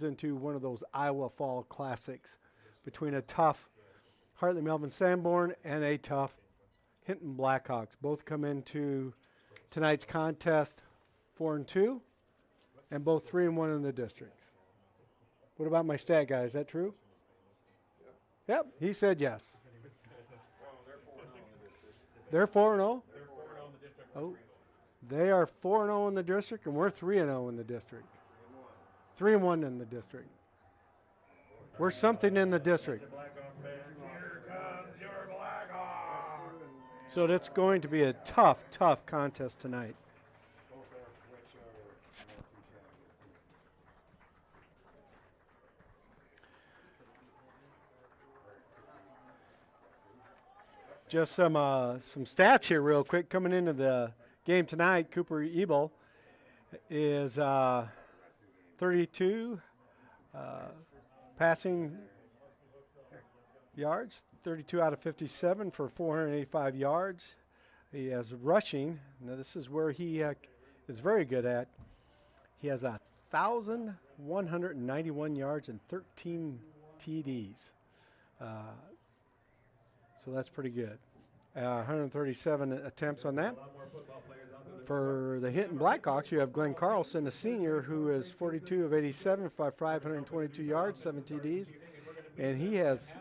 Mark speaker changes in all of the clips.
Speaker 1: into one of those Iowa Fall Classics between a tough Hartley Melvin Sanborn and a tough Hinton Blackhawks. Both come into tonight's contest 4-2, and both 3-1 in the districts. What about my stat guy? Is that true? Yep, he said yes. They're 4-0. Oh, they are 4-0 in the district, and we're 3-0 in the district. 3-1 in the district. We're something in the district. So that's going to be a tough, tough contest tonight. Just some stats here real quick. Coming into the game tonight, Cooper Ebel is 32 passing yards, 32 out of 57 for 485 yards. He has rushing. Now this is where he is very good at. He has 1,191 yards and 13 TDs. So that's pretty good. 137 attempts on that. For the Hinton Blackhawks, you have Glenn Carlson, a senior, who is 42 of 87 for 522 yards, 7 TDs. And he has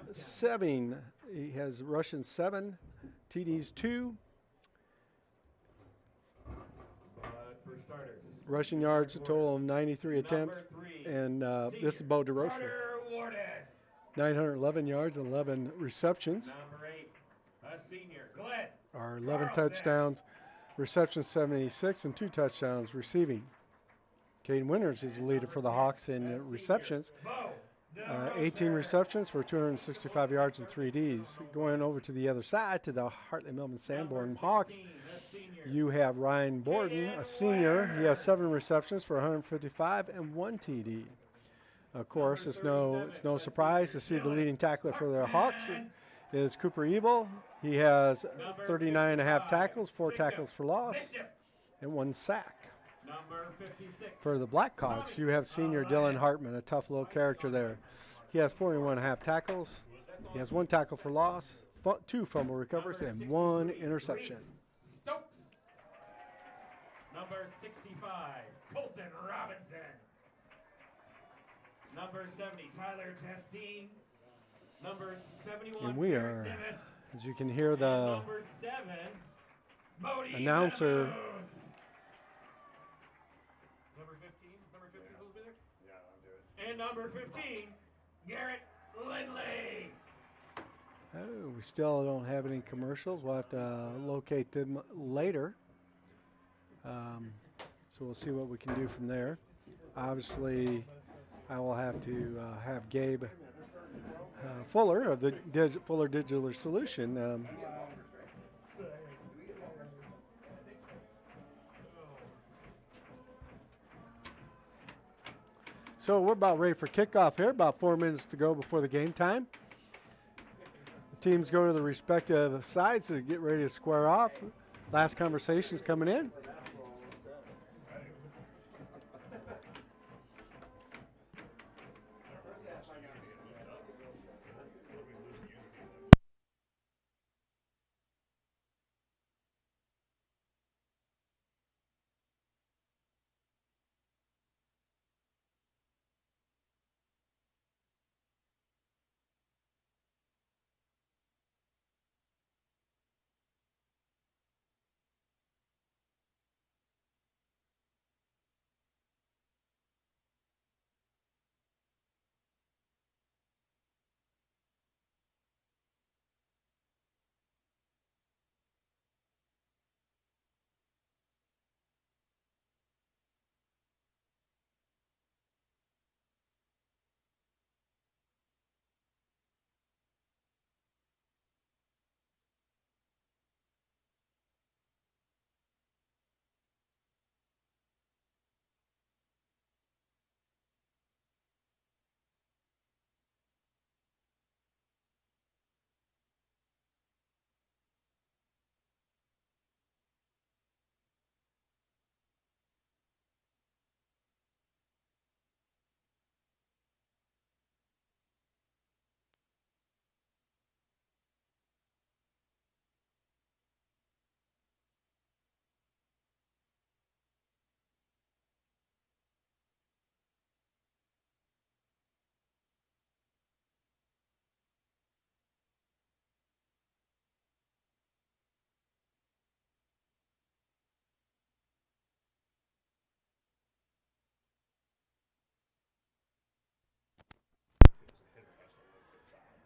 Speaker 1: rushing 7, TDs 2. Rushing yards, a total of 93 attempts. And this is Bo DeRocher. 911 yards and 11 receptions. Are 11 touchdowns, receptions 76, and 2 touchdowns receiving. Caden Winters is the leader for the Hawks in receptions. 18 receptions for 265 yards and 3 Ds. Going over to the other side, to the Hartley Melvin Sanborn Hawks, you have Ryan Borden, a senior. He has 7 receptions for 155 and 1 TD. Of course, it's no surprise to see the leading tackler for the Hawks is Cooper Ebel. He has 39.5 tackles, 4 tackles for loss, and 1 sack. For the Blackhawks, you have senior Dylan Hartman, a tough little character there. He has 41.5 tackles. He has 1 tackle for loss, 2 fumble recovers, and 1 interception.
Speaker 2: Number 65, Colton Robinson. Number 70, Tyler Testine. Number 71,
Speaker 1: and we are, as you can hear the announcer.
Speaker 2: Number 15 a little bit? Yeah, I'll do it. And number 15, Garrett Lindley.
Speaker 1: Oh, we still don't have any commercials. We'll have to locate them later. So we'll see what we can do from there. Obviously, I will have to have Gabe Fuller of the Fuller Digital Solution. So we're about ready for kickoff here. About 4 minutes to go before the game time. The teams go to the respective sides to get ready to square off. Last conversations coming in.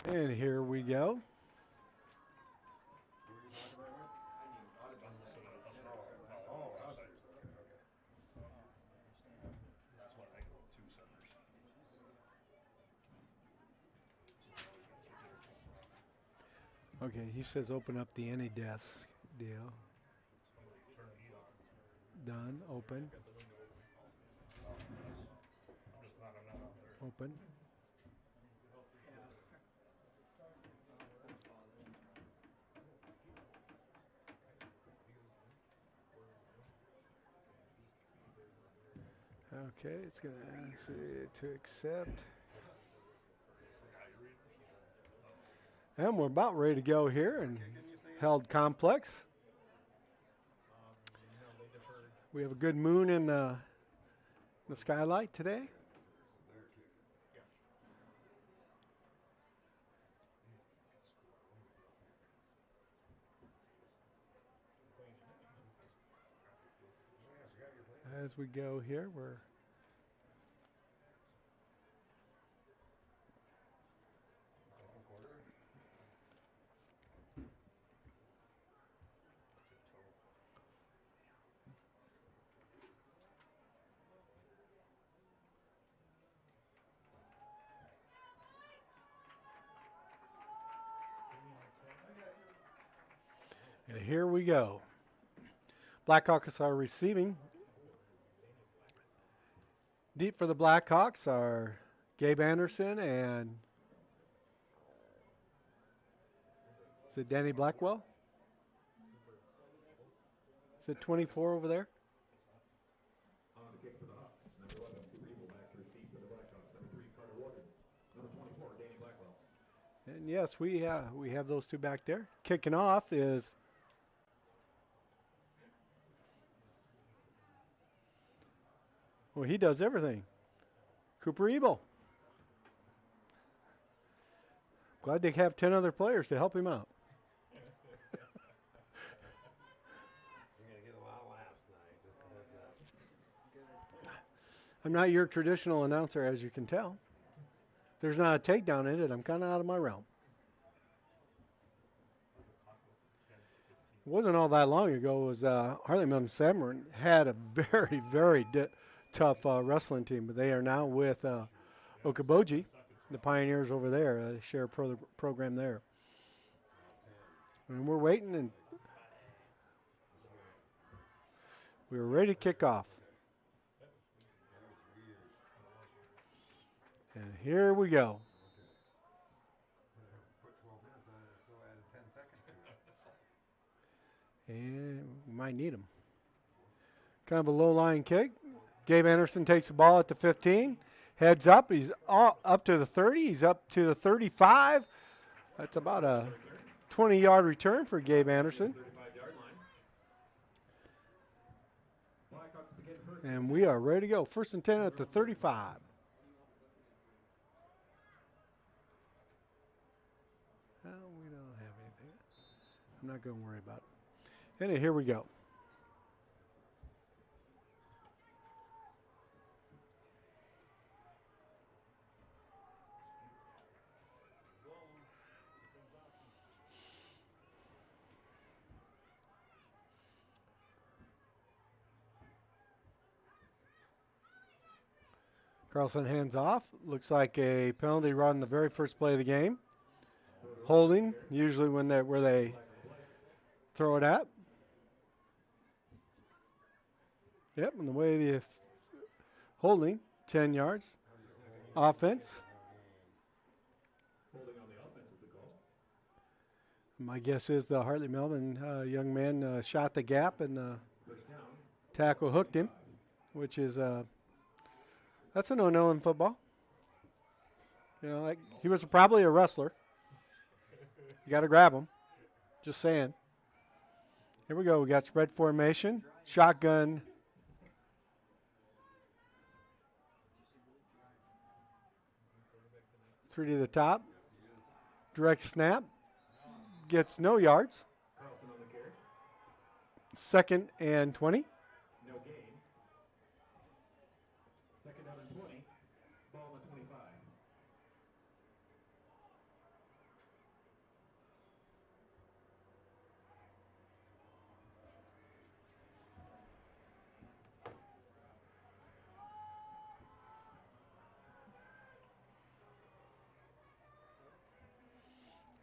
Speaker 1: And here we go. Okay, he says open up the AnyDesk deal. Done. Open. Open. Okay, it's going to say to accept. And we're about ready to go here in Held Complex. We have a good moon in the skylight today. As we go here, we're and here we go. Blackhawks are receiving. Deep for the Blackhawks are Gabe Anderson and is it Danny Blackwell? Is it 24 over there? And yes, we have those two back there. Kicking off is well, he does everything. Cooper Ebel. Glad they have 10 other players to help him out. I'm not your traditional announcer, as you can tell. If there's not a takedown in it, I'm kind of out of my realm. It wasn't all that long ago. It was Harley Memon had a very, very tough wrestling team, but they are now with Okaboji, the Pioneers over there. They share a program there. And we're waiting, and we're ready to kick off. And here we go. And we might need him. Kind of a low-line kick. Gabe Anderson takes the ball at the 15. Heads up. He's up to the 30. He's up to the 35. That's about a 20-yard return for Gabe Anderson. And we are ready to go. 1st and 10 at the 35. No, we don't have anything. I'm not going to worry about it. And here we go. Carlson hands off. Looks like a penalty run the very first play of the game. Holding, usually when where they throw it at. Yep, and the way the holding, 10 yards. Offense. My guess is the Hartley Melvin young man shot the gap and the tackle hooked him, which is that's a no-no in football. You know, like he was probably a wrestler. You got to grab him. Just saying. Here we go. We got spread formation, shotgun. Three to the top. Direct snap. Gets no yards. 2nd and 20.
Speaker 2: No gain. 2nd down and 20. Ball on the 25.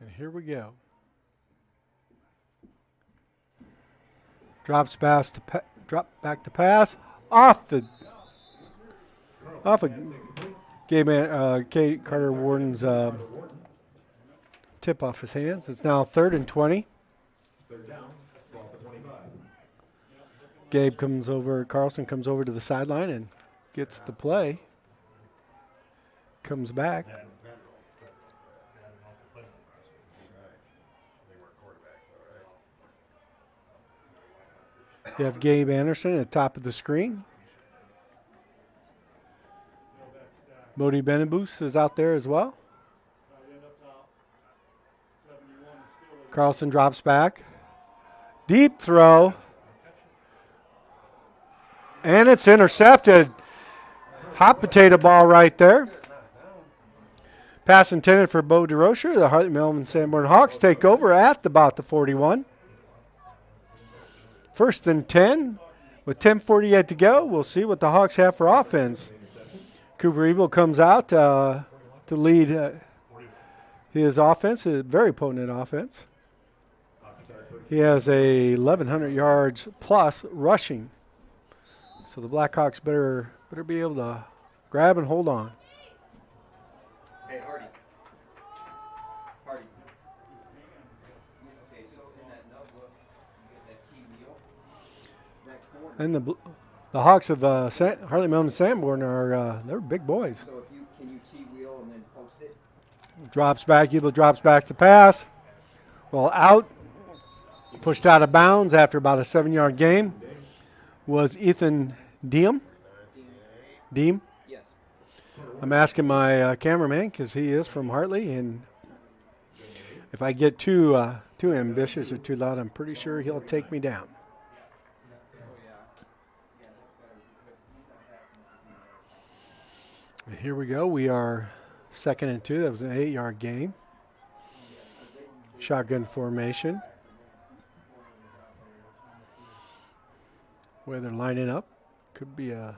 Speaker 1: And here we go. Drop back to pass. Off of Kate Carter Warden's tip off his hands. It's now 3rd and 20. Carlson comes over to the sideline and gets the play. Comes back. You have Gabe Anderson at the top of the screen. Modi Benabus is out there as well. Carlson drops back. Deep throw. And it's intercepted. Hot potato ball right there. Pass intended for Bo DeRocher. The Hartley Melvin Sanborn Hawks take over at about the 41. 1st and 10 with 10:40 yet to go. We'll see what the Hawks have for offense. Cooper Evil comes out to lead his offense, a very potent offense. He has a 1,100 yards plus rushing. So the Blackhawks better be able to grab and hold on.
Speaker 3: Hey, Hardy. Okay, so in that notebook, you get that T wheel. Next corner.
Speaker 1: And the Hawks of Hartley Melvin Sanborn are they're big boys.
Speaker 3: So can you T wheel and then post it?
Speaker 1: Drops back. Evil drops back to pass. Well, pushed out of bounds after about a 7-yard gain was Ethan Diem. Diem.
Speaker 3: Yes.
Speaker 1: I'm asking my cameraman because he is from Hartley, and if I get too ambitious or too loud, I'm pretty sure he'll take me down. And here we go. We are 2nd and 2. That was an 8-yard gain. Shotgun formation. Where they're lining up. Could be a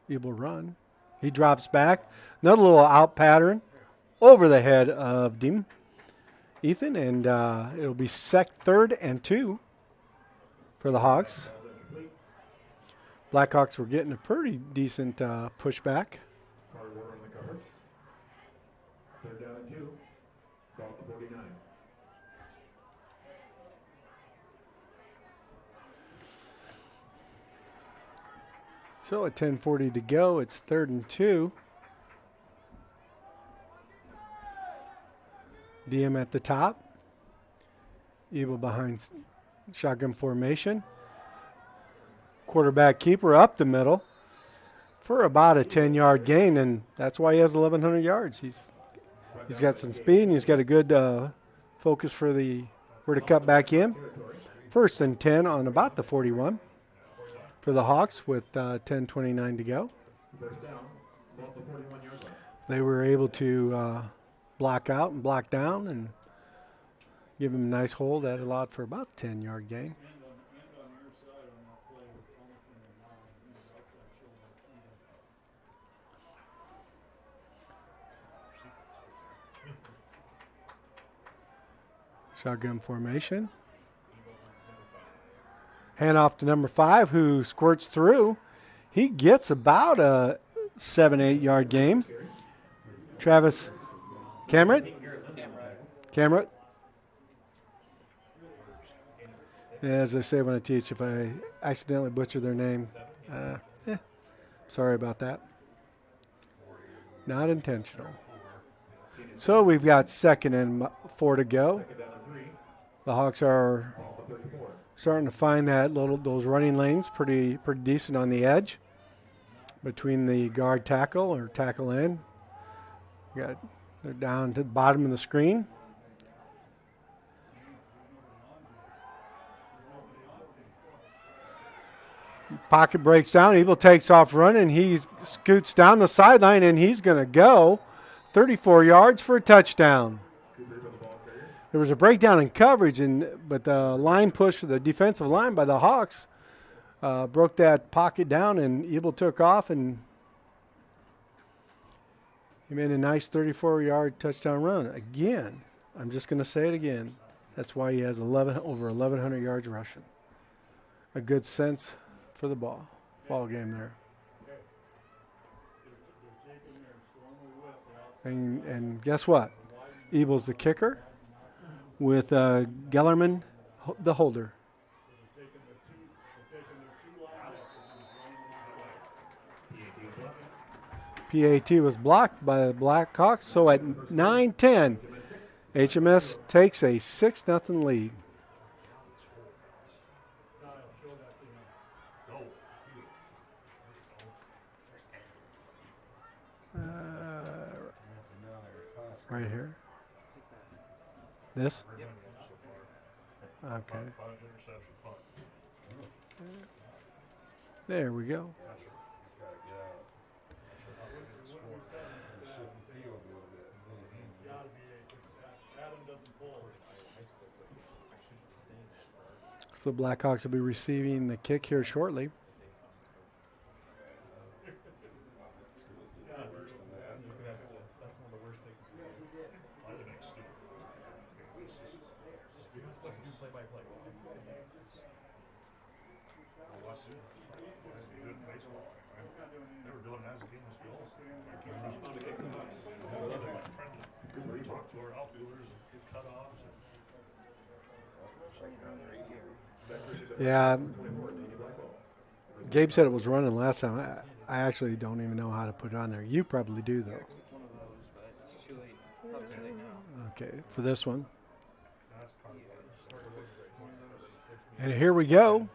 Speaker 1: able run. He drops back. Another little out pattern over the head of Ethan, and it'll be 3rd and 2 for the Hawks. Blackhawks were getting a pretty decent pushback.
Speaker 2: 3rd down and 2. Ball to 49.
Speaker 1: So at 10:40 to go, it's 3rd and 2. Diem at the top. Evil behind shotgun formation. Quarterback keeper up the middle for about a 10-yard gain, and that's why he has 1,100 yards. He's got some speed, and he's got a good focus for where to cut back in. 1st and 10 on about the 41 for the Hawks with 10:29 to go. They were able to block out and block down and give him a nice hold. That allowed for about a 10-yard gain. Shotgun formation. Hand off to number 5, who squirts through. He gets about a 7-8 yard gain. Travis Cameron. As I say when I teach, if I accidentally butcher their name, sorry about that. Not intentional. So we've got 2nd and 4 to go. The Hawks are starting to find those running lanes pretty decent on the edge between the guard tackle or tackle end. They're down to the bottom of the screen. Pocket breaks down. Evil takes off running. He scoots down the sideline, and he's going to go 34 yards for a touchdown. There was a breakdown in coverage, but the line push for the defensive line by the Hawks broke that pocket down, and Evil took off, and he made a nice 34-yard touchdown run. Again, I'm just going to say it again. That's why he has over 1,100 yards rushing. A good sense for the ball game there. And guess what? Ebel's the kicker with Gellerman the holder. PAT was blocked by the Blackhawks, so at 9-10, HMS takes a 6-0 lead. Right here. This? Okay. There we go. So the Blackhawks will be receiving the kick here shortly. Yeah, Gabe said it was running last time. I actually don't even know how to put it on there. You probably do, though. Okay, for this one. And here we go.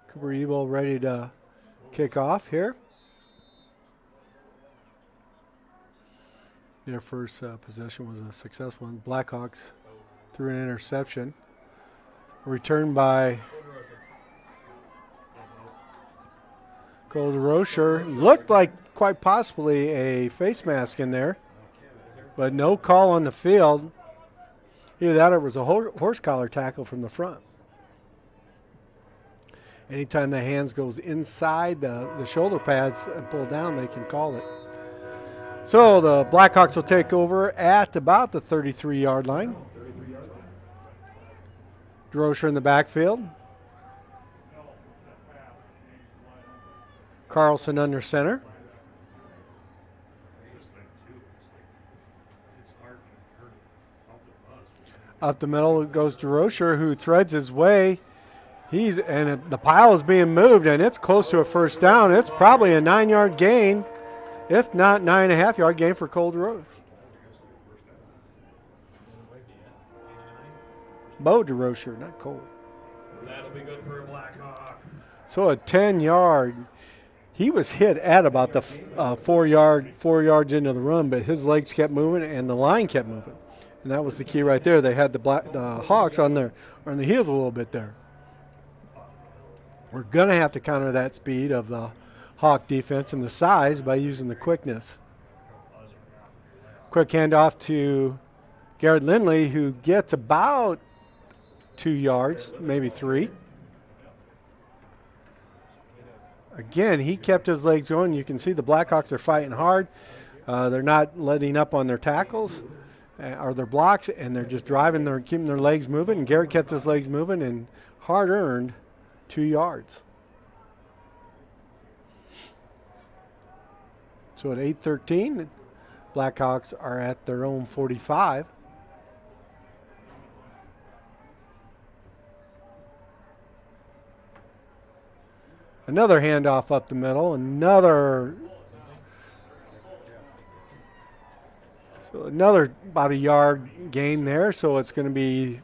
Speaker 1: Cooper Ebel ready to kick off here. Their first possession was a successful one. Blackhawks threw an interception. Returned by Cole DeRocher. Looked like quite possibly a face mask in there, but no call on the field. Either that or it was a horse collar tackle from the front. Anytime the hands goes inside the shoulder pads and pull down, they can call it. So the Blackhawks will take over at about the 33-yard line. DeRocher in the backfield. Carlson under center. Up the middle goes DeRocher, who threads his way. The pile is being moved, and it's close to a first down. It's probably a 9-yard gain, if not 9.5-yard gain for Cole DeRocher. Bo DeRocher, not Cole.
Speaker 2: That'll be good for a Blackhawk.
Speaker 1: So a 10-yard. He was hit at about the 4 yards into the run, but his legs kept moving and the line kept moving, and that was the key right there. They had the Hawks on the heels a little bit there. We're gonna have to counter that speed of the Hawk defense and the size by using the quickness. Quick handoff to Garrett Lindley, who gets about 2 yards, maybe 3. Again, he kept his legs going. You can see the Blackhawks are fighting hard. They're not letting up on their tackles or their blocks, and they're just driving, they're keeping their legs moving. And Garrett kept his legs moving and hard-earned 2 yards. So at 8:13, Blackhawks are at their own 45. Another handoff up the middle, another about a yard gain there, so it's going to be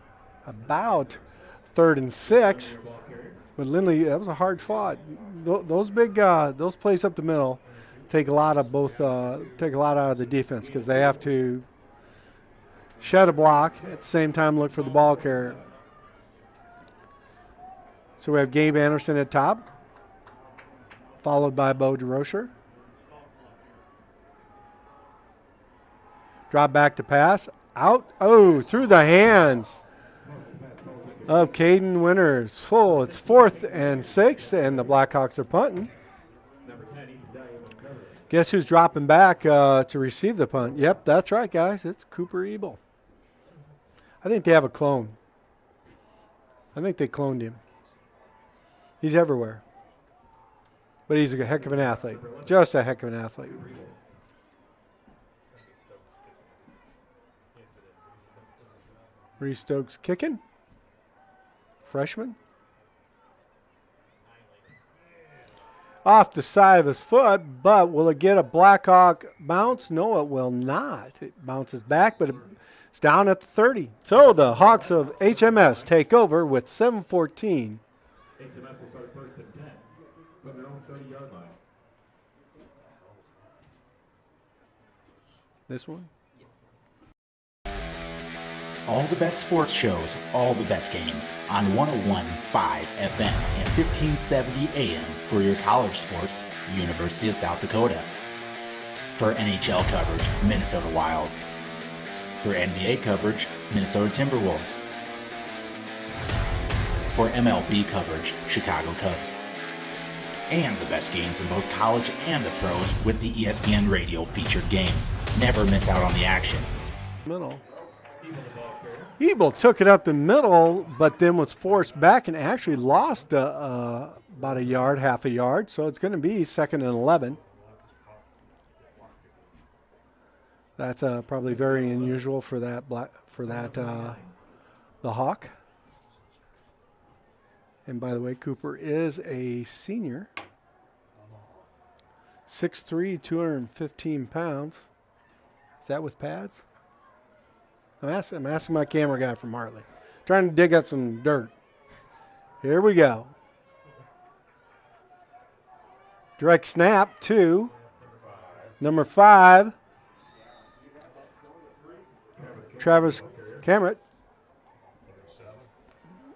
Speaker 1: about 3rd and 6. But Lindley, that was a hard fought. Those plays up the middle take a lot out of the defense because they have to shed a block at the same time look for the ball carrier. So we have Gabe Anderson at top, followed by Bo DeRocher. Drop back to pass. Out. Oh, through the hands of Caden Winters. Full. It's 4th and 6, and the Blackhawks are punting. Guess who's dropping back to receive the punt? Yep, that's right, guys. It's Cooper Ebel. I think they have a clone. I think they cloned him. He's everywhere. But he's a heck of an athlete. Just a heck of an athlete. Reese Stokes kicking. Freshman. Off the side of his foot, but will it get a Blackhawk bounce? No, it will not. It bounces back, but it's down at the 30. So the Hawks of HMS take over with 7:14.
Speaker 2: HMS will start first and 10 from their own 30-yard line.
Speaker 1: This one?
Speaker 4: All the best sports shows, all the best games on 101.5 FM and 1570 AM for your college sports, University of South Dakota. For NHL coverage, Minnesota Wild. For NBA coverage, Minnesota Timberwolves. For MLB coverage, Chicago Cubs. And the best games in both college and the pros with the ESPN Radio featured games. Never miss out on the action.
Speaker 1: Middle. Ebel took it up the middle, but then was forced back and actually lost about a yard, half a yard. So it's going to be 2nd and 11. That's probably very unusual for that the Hawk. And by the way, Cooper is a senior. 6'3", 215 pounds. Is that with pads? I'm asking my camera guy from Hartley. Trying to dig up some dirt. Here we go. Direct snap to number 5. Travis Cameron.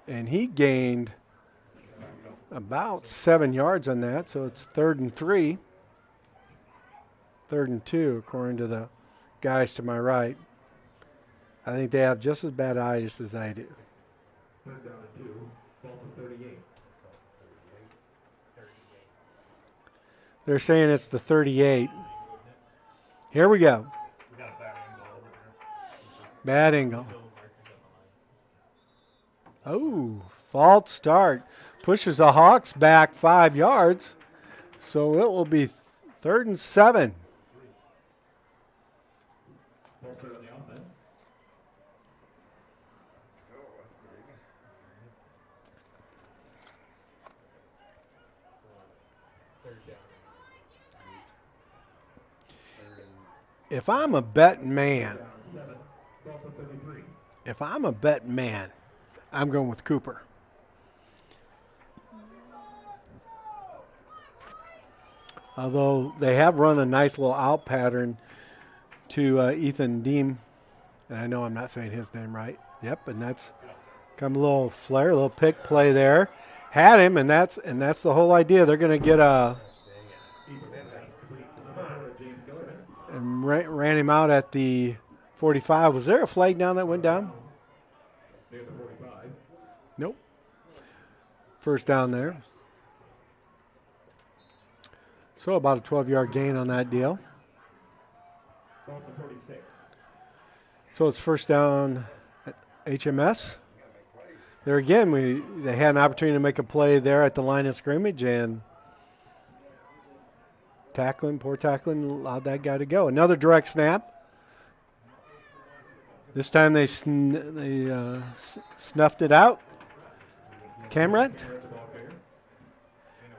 Speaker 1: And he gained about 7 yards on that, so it's 3rd and 3. 3rd and 2, according to the guys to my right. I think they have just as bad eyes as I do.
Speaker 2: Third down and 2, ball to 38.
Speaker 1: They're saying it's the 38. Here we go. Bad angle. Oh, false start. Pushes the Hawks back 5 yards. So it will be 3rd and 7. If I'm a betting man, I'm going with Cooper. Although they have run a nice little out pattern to Ethan Deem. And I know I'm not saying his name right. Yep, and that's come a little flare, a little pick play there. Had him, and that's the whole idea. They're going to get a and ran him out at the 45. Was there a flag down that went down? Nope. First down there. So about a 12-yard gain on that deal. So it's first down at HMS. There again, they had an opportunity to make a play there at the line of scrimmage, and poor tackling, allowed that guy to go. Another direct snap. This time they snuffed it out. Camrat.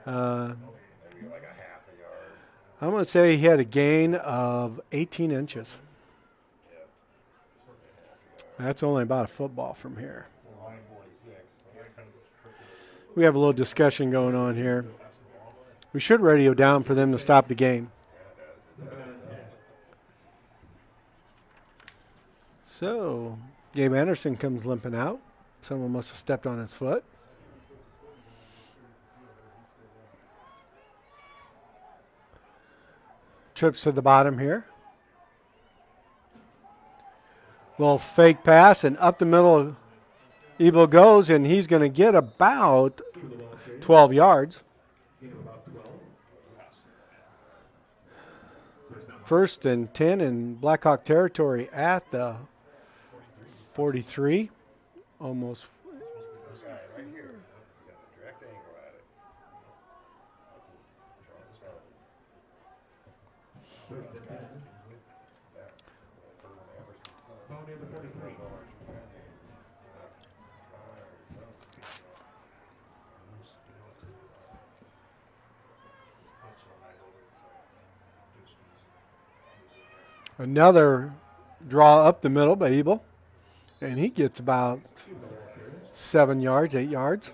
Speaker 1: I'm going to say he had a gain of 18 inches. That's only about a football from here. We have a little discussion going on here. We should radio down for them to stop the game. So, Gabe Anderson comes limping out. Someone must have stepped on his foot. Trips to the bottom here. Little fake pass, and up the middle Ebel goes, and he's going to get about 12 yards. First and 10 in Blackhawk territory at the 43. Almost.
Speaker 5: This guy right here. You got a direct angle at it. That's his strong
Speaker 1: Another draw up the middle by Ebel. And he gets about 7 yards, 8 yards.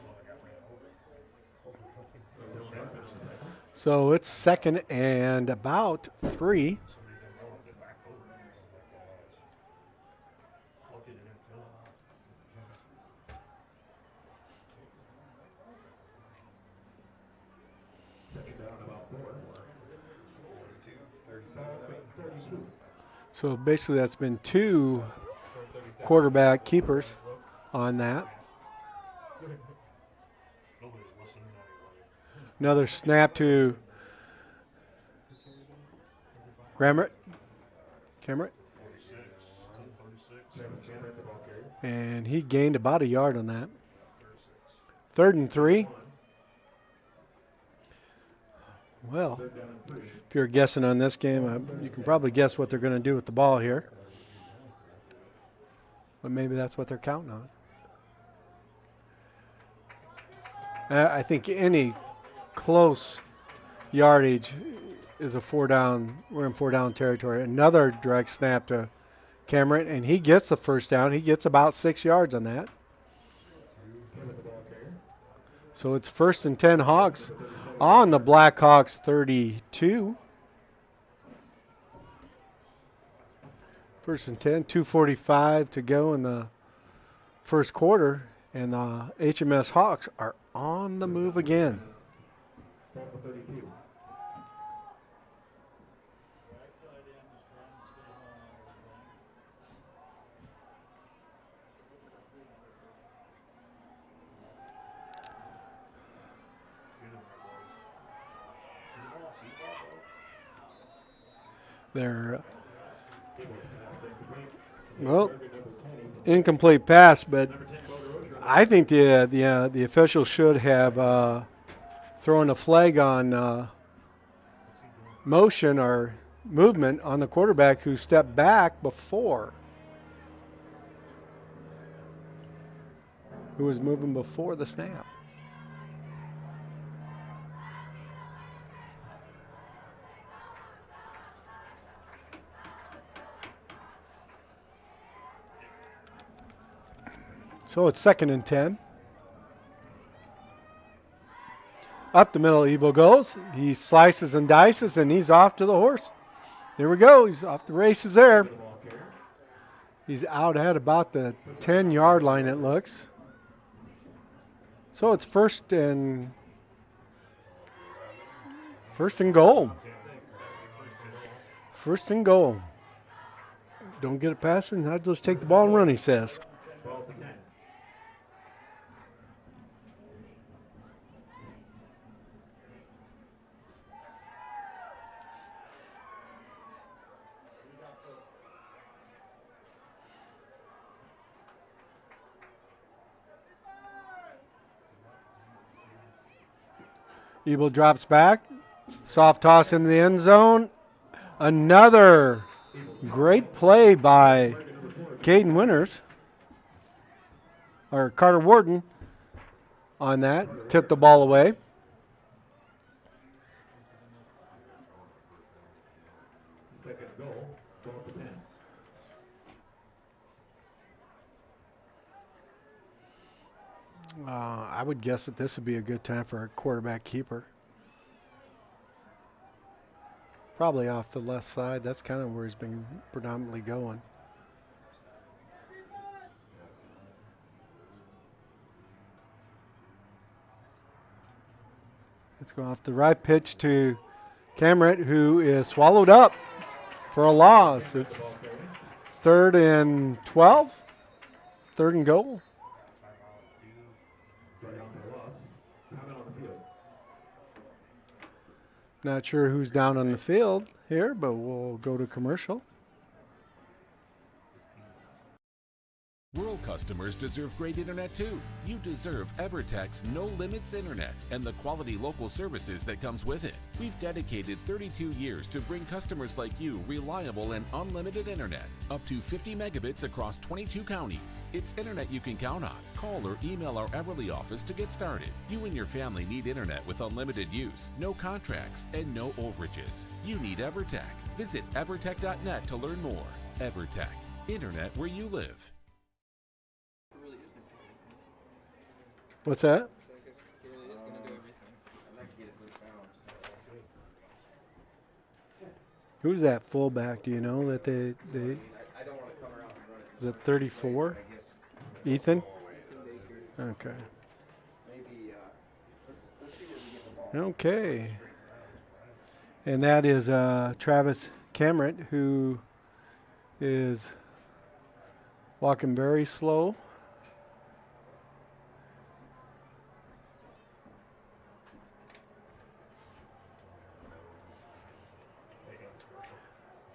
Speaker 1: So it's second and about 3. So basically that's been 2 quarterback keepers on that. Another snap to Cameron. And he gained about a yard on that. 3rd and 3. Well, if you're guessing on this game, you can probably guess what they're going to do with the ball here. But maybe that's what they're counting on. I think any close yardage is a 4-down. We're in 4-down territory. Another direct snap to Cameron, and he gets the first down. He gets about 6 yards on that. So it's 1st and 10 Hawks on the Blackhawks 32. 1st and 10, 2:45 to go in the first quarter, and the HMS Hawks are on the move again. They're incomplete pass, but I think the official should have thrown a flag on motion or movement on the quarterback who stepped back before, who was moving before the snap. So it's 2nd and 10. Up the middle, Ebo goes. He slices and dices, and he's off to the horse. There we go. He's off the races there. He's out at about the 10-yard line, it looks. So it's first and goal. 1st and goal. Don't get it passing. I'll just take the ball and run, he says. Ebel drops back. Soft toss into the end zone. Another great play by Caden Winters. Or Carter Warden on that. Tipped the ball away. I would guess that this would be a good time for a quarterback keeper. Probably off the left side. That's kind of where he's been predominantly going. It's going off the right pitch to Cameron, who is swallowed up for a loss. It's 3rd and 12. 3rd and goal. Not sure who's down on the field. here, but we'll go to commercial.
Speaker 6: Rural customers deserve great internet too. You deserve EverTech's No Limits Internet and the quality local services that comes with it. We've dedicated 32 years to bring customers like you reliable and unlimited internet, up to 50 megabits across 22 counties. It's internet you can count on. Call or email our Everly office to get started. You and your family need internet with unlimited use, no contracts, and no overages. You need EverTech. Visit evertech.net to learn more. EverTech, internet where you live.
Speaker 1: What's that? Who's that fullback? Do you know that they is it 34? Ethan? Okay. Okay. And that is Travis Cameron, who is walking very slow.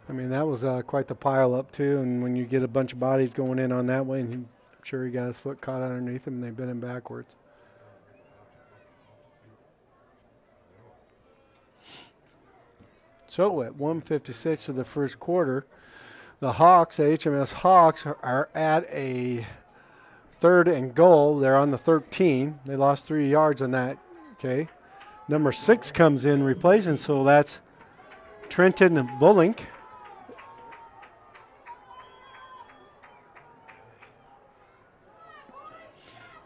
Speaker 1: I mean, that was quite the pile up, too. And when you get a bunch of bodies going in on that way, and I'm sure he got his foot caught underneath him, and they bent him backwards. So at 1:56 of the first quarter, the Hawks, the HMS Hawks, are at a 3rd and goal. They're on the 13. They lost 3 yards on that. Okay. Number 6 comes in replacing, so that's Trenton Volink.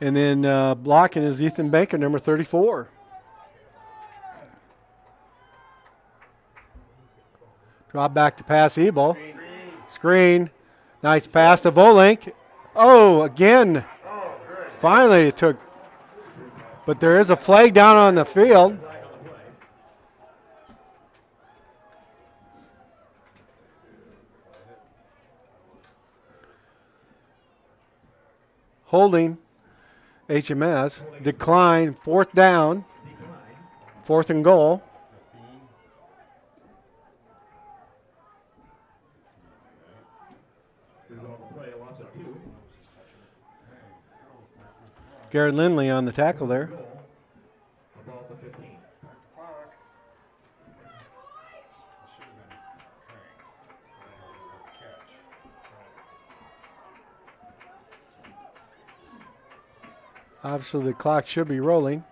Speaker 1: And then blocking is Ethan Baker, number 34. Drop back to pass Ebel. Screen. Nice pass to Volink. Oh, again. Finally it took. But there is a flag down on the field. Holding. HMS, decline, 4th down, 4th and goal. Garrett Lindley on the tackle there. Obviously, the clock should be rolling.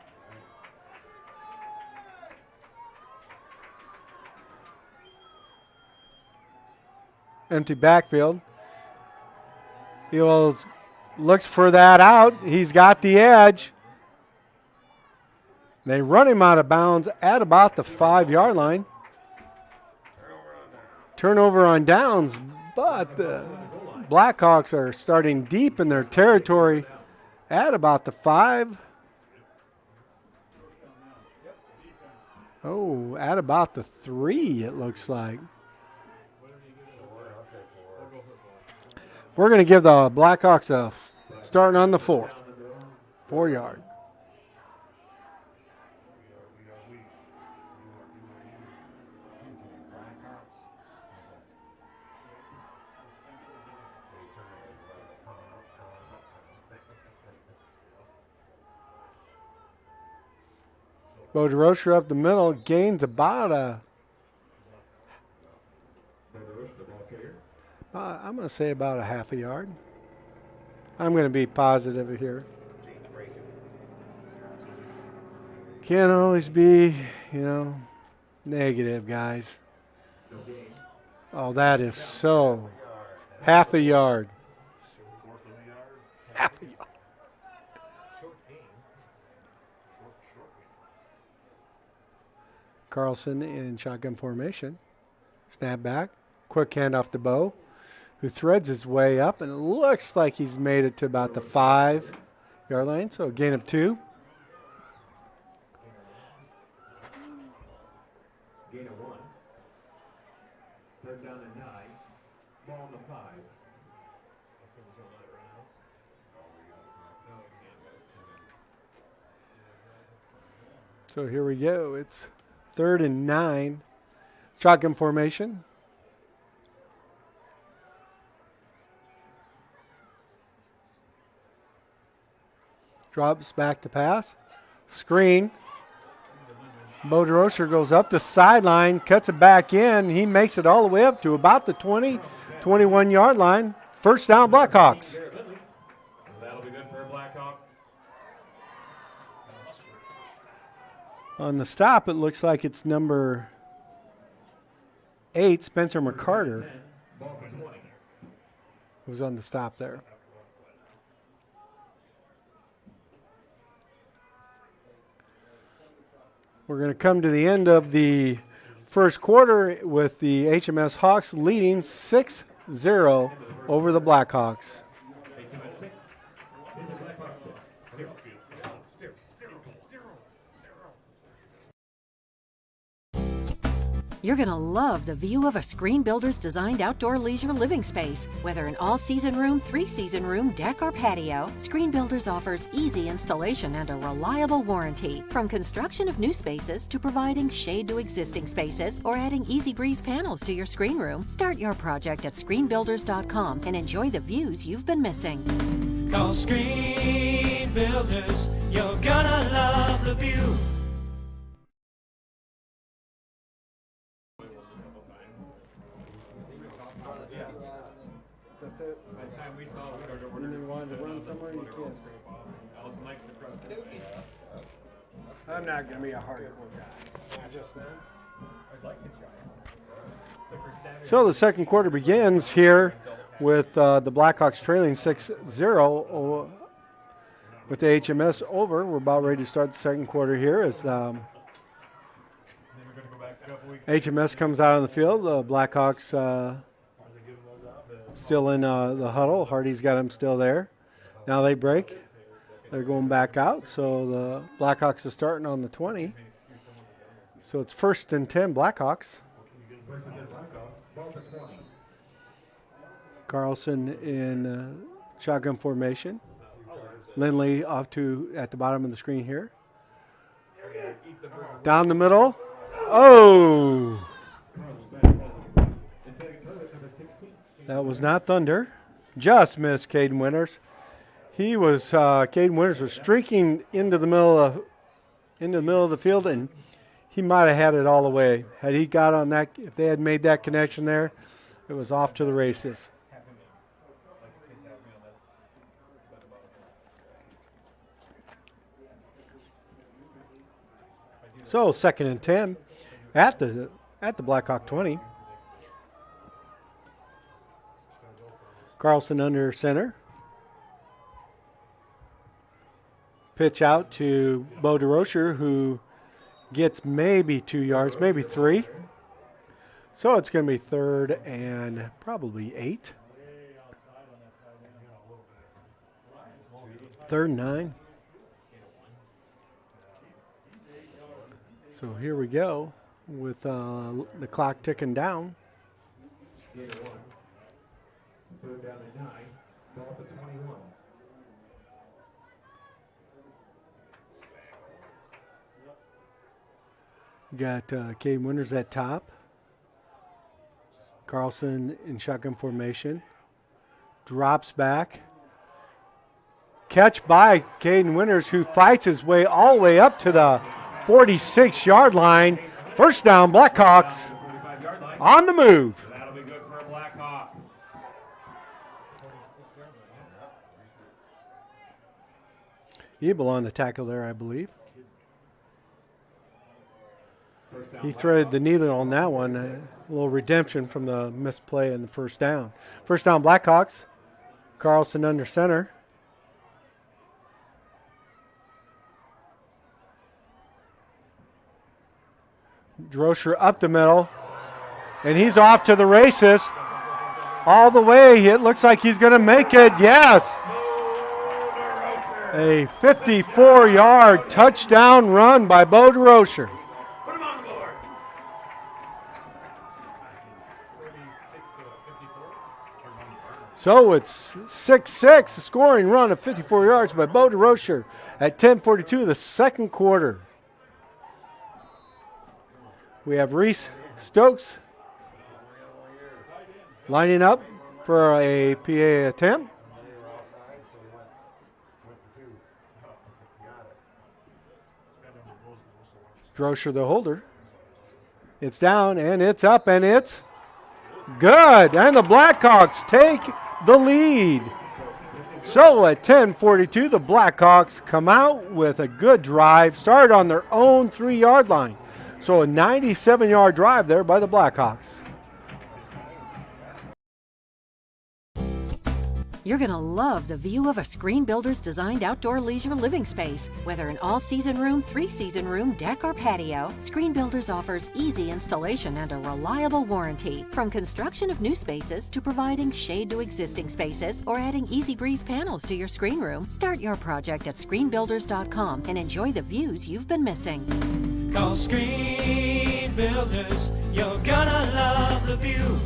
Speaker 1: Empty backfield. He looks for that out. He's got the edge. They run him out of bounds at about the 5-yard line. Turnover on downs, but the Blackhawks are starting deep in their territory at about the 5. Oh, at about the 3, it looks like. We're going to give the Blackhawks a starting on the 4th. 4-yard. Bo DeRocher up the middle, gains about I'm going to say about a half a yard. I'm going to be positive here. Can't always be, negative, guys. Oh, that is so. Half a yard. Half a yard. Carlson in shotgun formation. Snap back. Quick handoff to Bo, who threads his way up, and it looks like he's made it to about the 5-yard line, so a gain of 2.
Speaker 2: Gain of 1. 3rd down and 9. Ball on the 5.
Speaker 1: So here we go. It's 3rd and 9. Shotgun formation. Drops back to pass. Screen. Bo DeRocher goes up the sideline, cuts it back in. He makes it all the way up to about the 20, 21-yard line. First down, Blackhawks.
Speaker 2: That'll be good for a Blackhawk.
Speaker 1: On the stop, it looks like it's number 8, Spencer McCarter, who's on the stop there. We're going to come to the end of the first quarter with the HMS Hawks leading 6-0 over the Blackhawks.
Speaker 7: You're going to love the view of a Screen Builder's designed outdoor leisure living space. Whether an all-season room, 3-season room, deck, or patio, Screen Builders offers easy installation and a reliable warranty. From construction of new spaces to providing shade to existing spaces or adding Easy Breeze panels to your screen room, start your project at screenbuilders.com and enjoy the views you've been missing.
Speaker 8: Call Screen Builders, you're gonna love the view.
Speaker 1: That's it.
Speaker 2: By the time we saw it,
Speaker 1: You wanted to run somewhere, you can.
Speaker 2: Allison likes the cross.
Speaker 1: I'm not going to be a hardcore guy. Just now.
Speaker 2: I'd like to try it.
Speaker 1: So the second quarter begins here with the Blackhawks trailing 6-0 with the HMS over. We're about ready to start the second quarter here as the HMS comes out on the field. The Blackhawks still in the huddle. Hardy's got him still there. Now they break. They're going back out. So the Blackhawks are starting on the 20. So it's 1st and 10 Blackhawks. Carlson in shotgun formation. Lindley off to at the bottom of the screen here. Down the middle. Oh! That was not Thunder. Just missed Caden Winters. He was Caden Winters was streaking into the middle of the field, and he might have had it all the way. Had he got on that, if they had made that connection there, it was off to the races. So 2nd and 10 at the Blackhawk 20. Carlson under center. Pitch out to Bo DeRocher, who gets maybe 2 yards, maybe 3. So it's going to be 3rd and probably 8. 3rd and 9. So here we go with the clock ticking down.
Speaker 2: Third down and 9. Ball to 21.
Speaker 1: Got Caden Winters at top. Carlson in shotgun formation. Drops back. Catch by Caden Winters, who fights his way all the way up to the 46-yard line. First down, Blackhawks on the move.
Speaker 2: That'll be good for a Blackhawk.
Speaker 1: Ebel on the tackle there, I believe. He threaded the needle on that one. A little redemption from the misplay in the first down. First down, Blackhawks. Carlson under center. Droscher up the middle. And he's off to the races. All the way. It looks like he's going to make it. Yes. A 54-yard touchdown run by Bo DeRocher.
Speaker 2: Put him on the board.
Speaker 1: So it's 6-6, a scoring run of 54 yards by Bo DeRocher at 10:42 of the second quarter. We have Reese Stokes lining up for a PA attempt. Drosher the holder. It's down and it's up and it's good. And the Blackhawks take the lead. So at 10:42, the Blackhawks come out with a good drive, start on their own 3-yard line. So a 97-yard drive there by the Blackhawks.
Speaker 7: You're going to love the view of a Screen Builder's designed outdoor leisure living space. Whether an all-season room, 3-season room, deck, or patio, Screen Builders offers easy installation and a reliable warranty. From construction of new spaces to providing shade to existing spaces or adding Easy Breeze panels to your screen room, start your project at screenbuilders.com and enjoy the views you've been missing.
Speaker 8: Call Screen Builders, you're gonna love the view.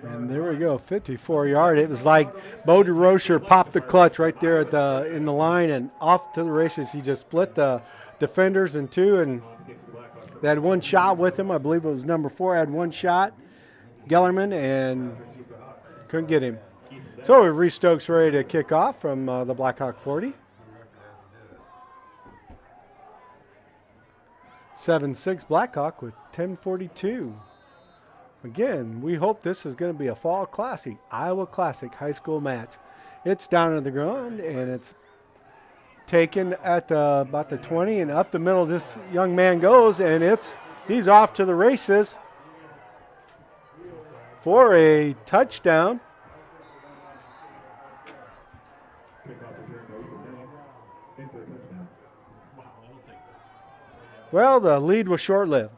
Speaker 1: And there we go, 54-yard. It was like Bo DeRocher popped the clutch right there at in the line and off to the races. He just split the defenders in two, and they had one shot with him. I believe it was number 4 had one shot, Gellerman, and couldn't get him. So Reese Stokes ready to kick off from the Blackhawk 40. 7-6 Blackhawk with 10:42. Again, we hope this is going to be a fall classic, Iowa Classic high school match. It's down on the ground, and it's taken at about the 20, and up the middle this young man goes, and he's off to the races for a touchdown. Well, the lead was short-lived.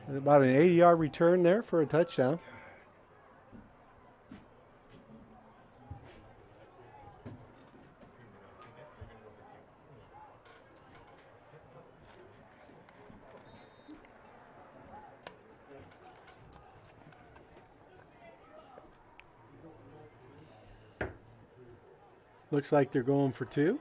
Speaker 1: About an 80-yard return there for a touchdown. Looks like they're going for 2.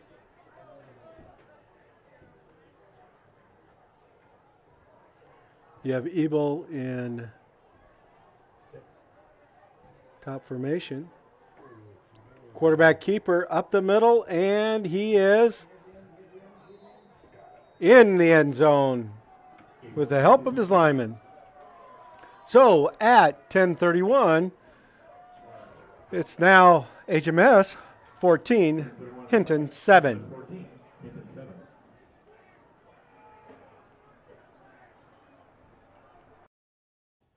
Speaker 1: You have Ebel in top formation. Quarterback keeper up the middle, and he is in the end zone with the help of his lineman. So at 10:31, it's now HMS 14, Hinton 7.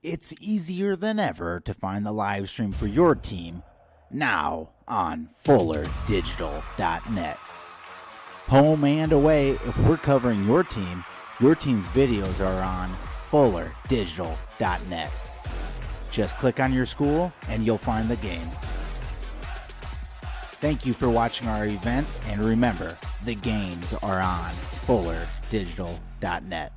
Speaker 4: It's easier than ever to find the live stream for your team now on FullerDigital.net. Home and away, if we're covering your team's videos are on FullerDigital.net. Just click on your school and you'll find the game. Thank you for watching our events, and remember, the games are on FullerDigital.net.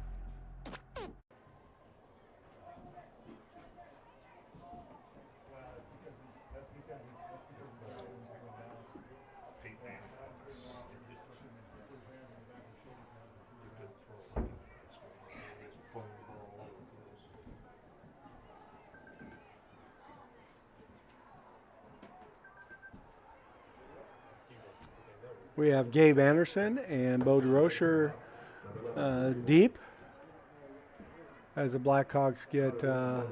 Speaker 1: We have Gabe Anderson and Bo DeRocher deep as the Blackhawks get a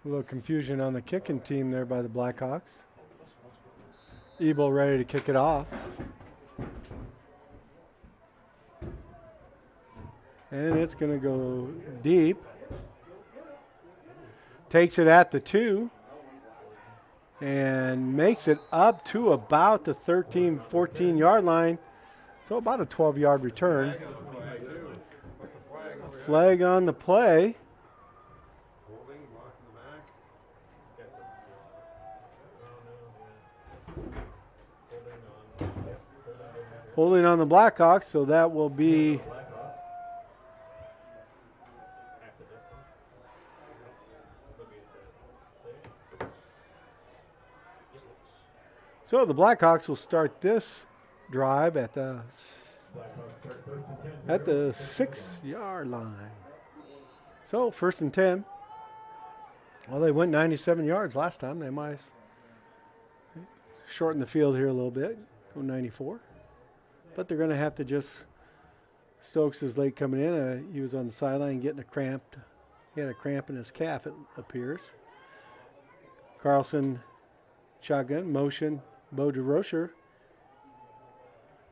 Speaker 1: little confusion on the kicking team there by the Blackhawks. Ebel ready to kick it off. And it's going to go deep. Takes it at the 2. And makes it up to about the 13, 14-yard line. So about a 12-yard return. Flag on the play. Holding on the Blackhawks, so that will be So the Blackhawks will start this drive at the 6-yard line. So 1st and 10. Well, they went 97 yards last time. They might shorten the field here a little bit, go 94. But they're going to have to just, Stokes is late coming in. He was on the sideline getting he had a cramp in his calf, it appears. Carlson, shotgun, motion, Bo DeRocher.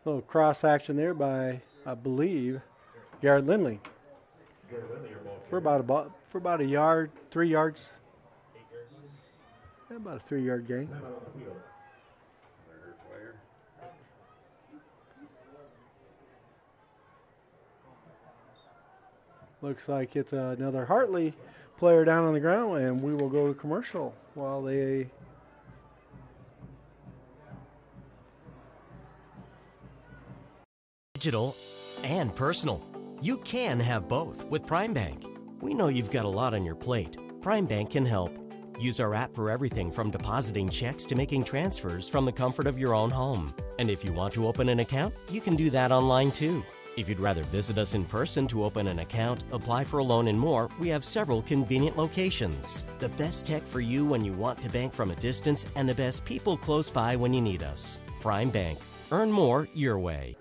Speaker 1: Little cross action there by, I believe, Garrett Lindley. For about a yard, 3 yards. About a 3-yard gain. Looks like it's another Hartley player down on the ground, and we will go to commercial while they
Speaker 9: digital and personal. You can have both with Prime Bank. We know you've got a lot on your plate. Prime Bank can help. Use our app for everything from depositing checks to making transfers from the comfort of your own home. And if you want to open an account, you can do that online too. If you'd rather visit us in person to open an account, apply for a loan and more, we have several convenient locations. The best tech for you when you want to bank from a distance and the best people close by when you need us. Prime Bank. Earn more your way.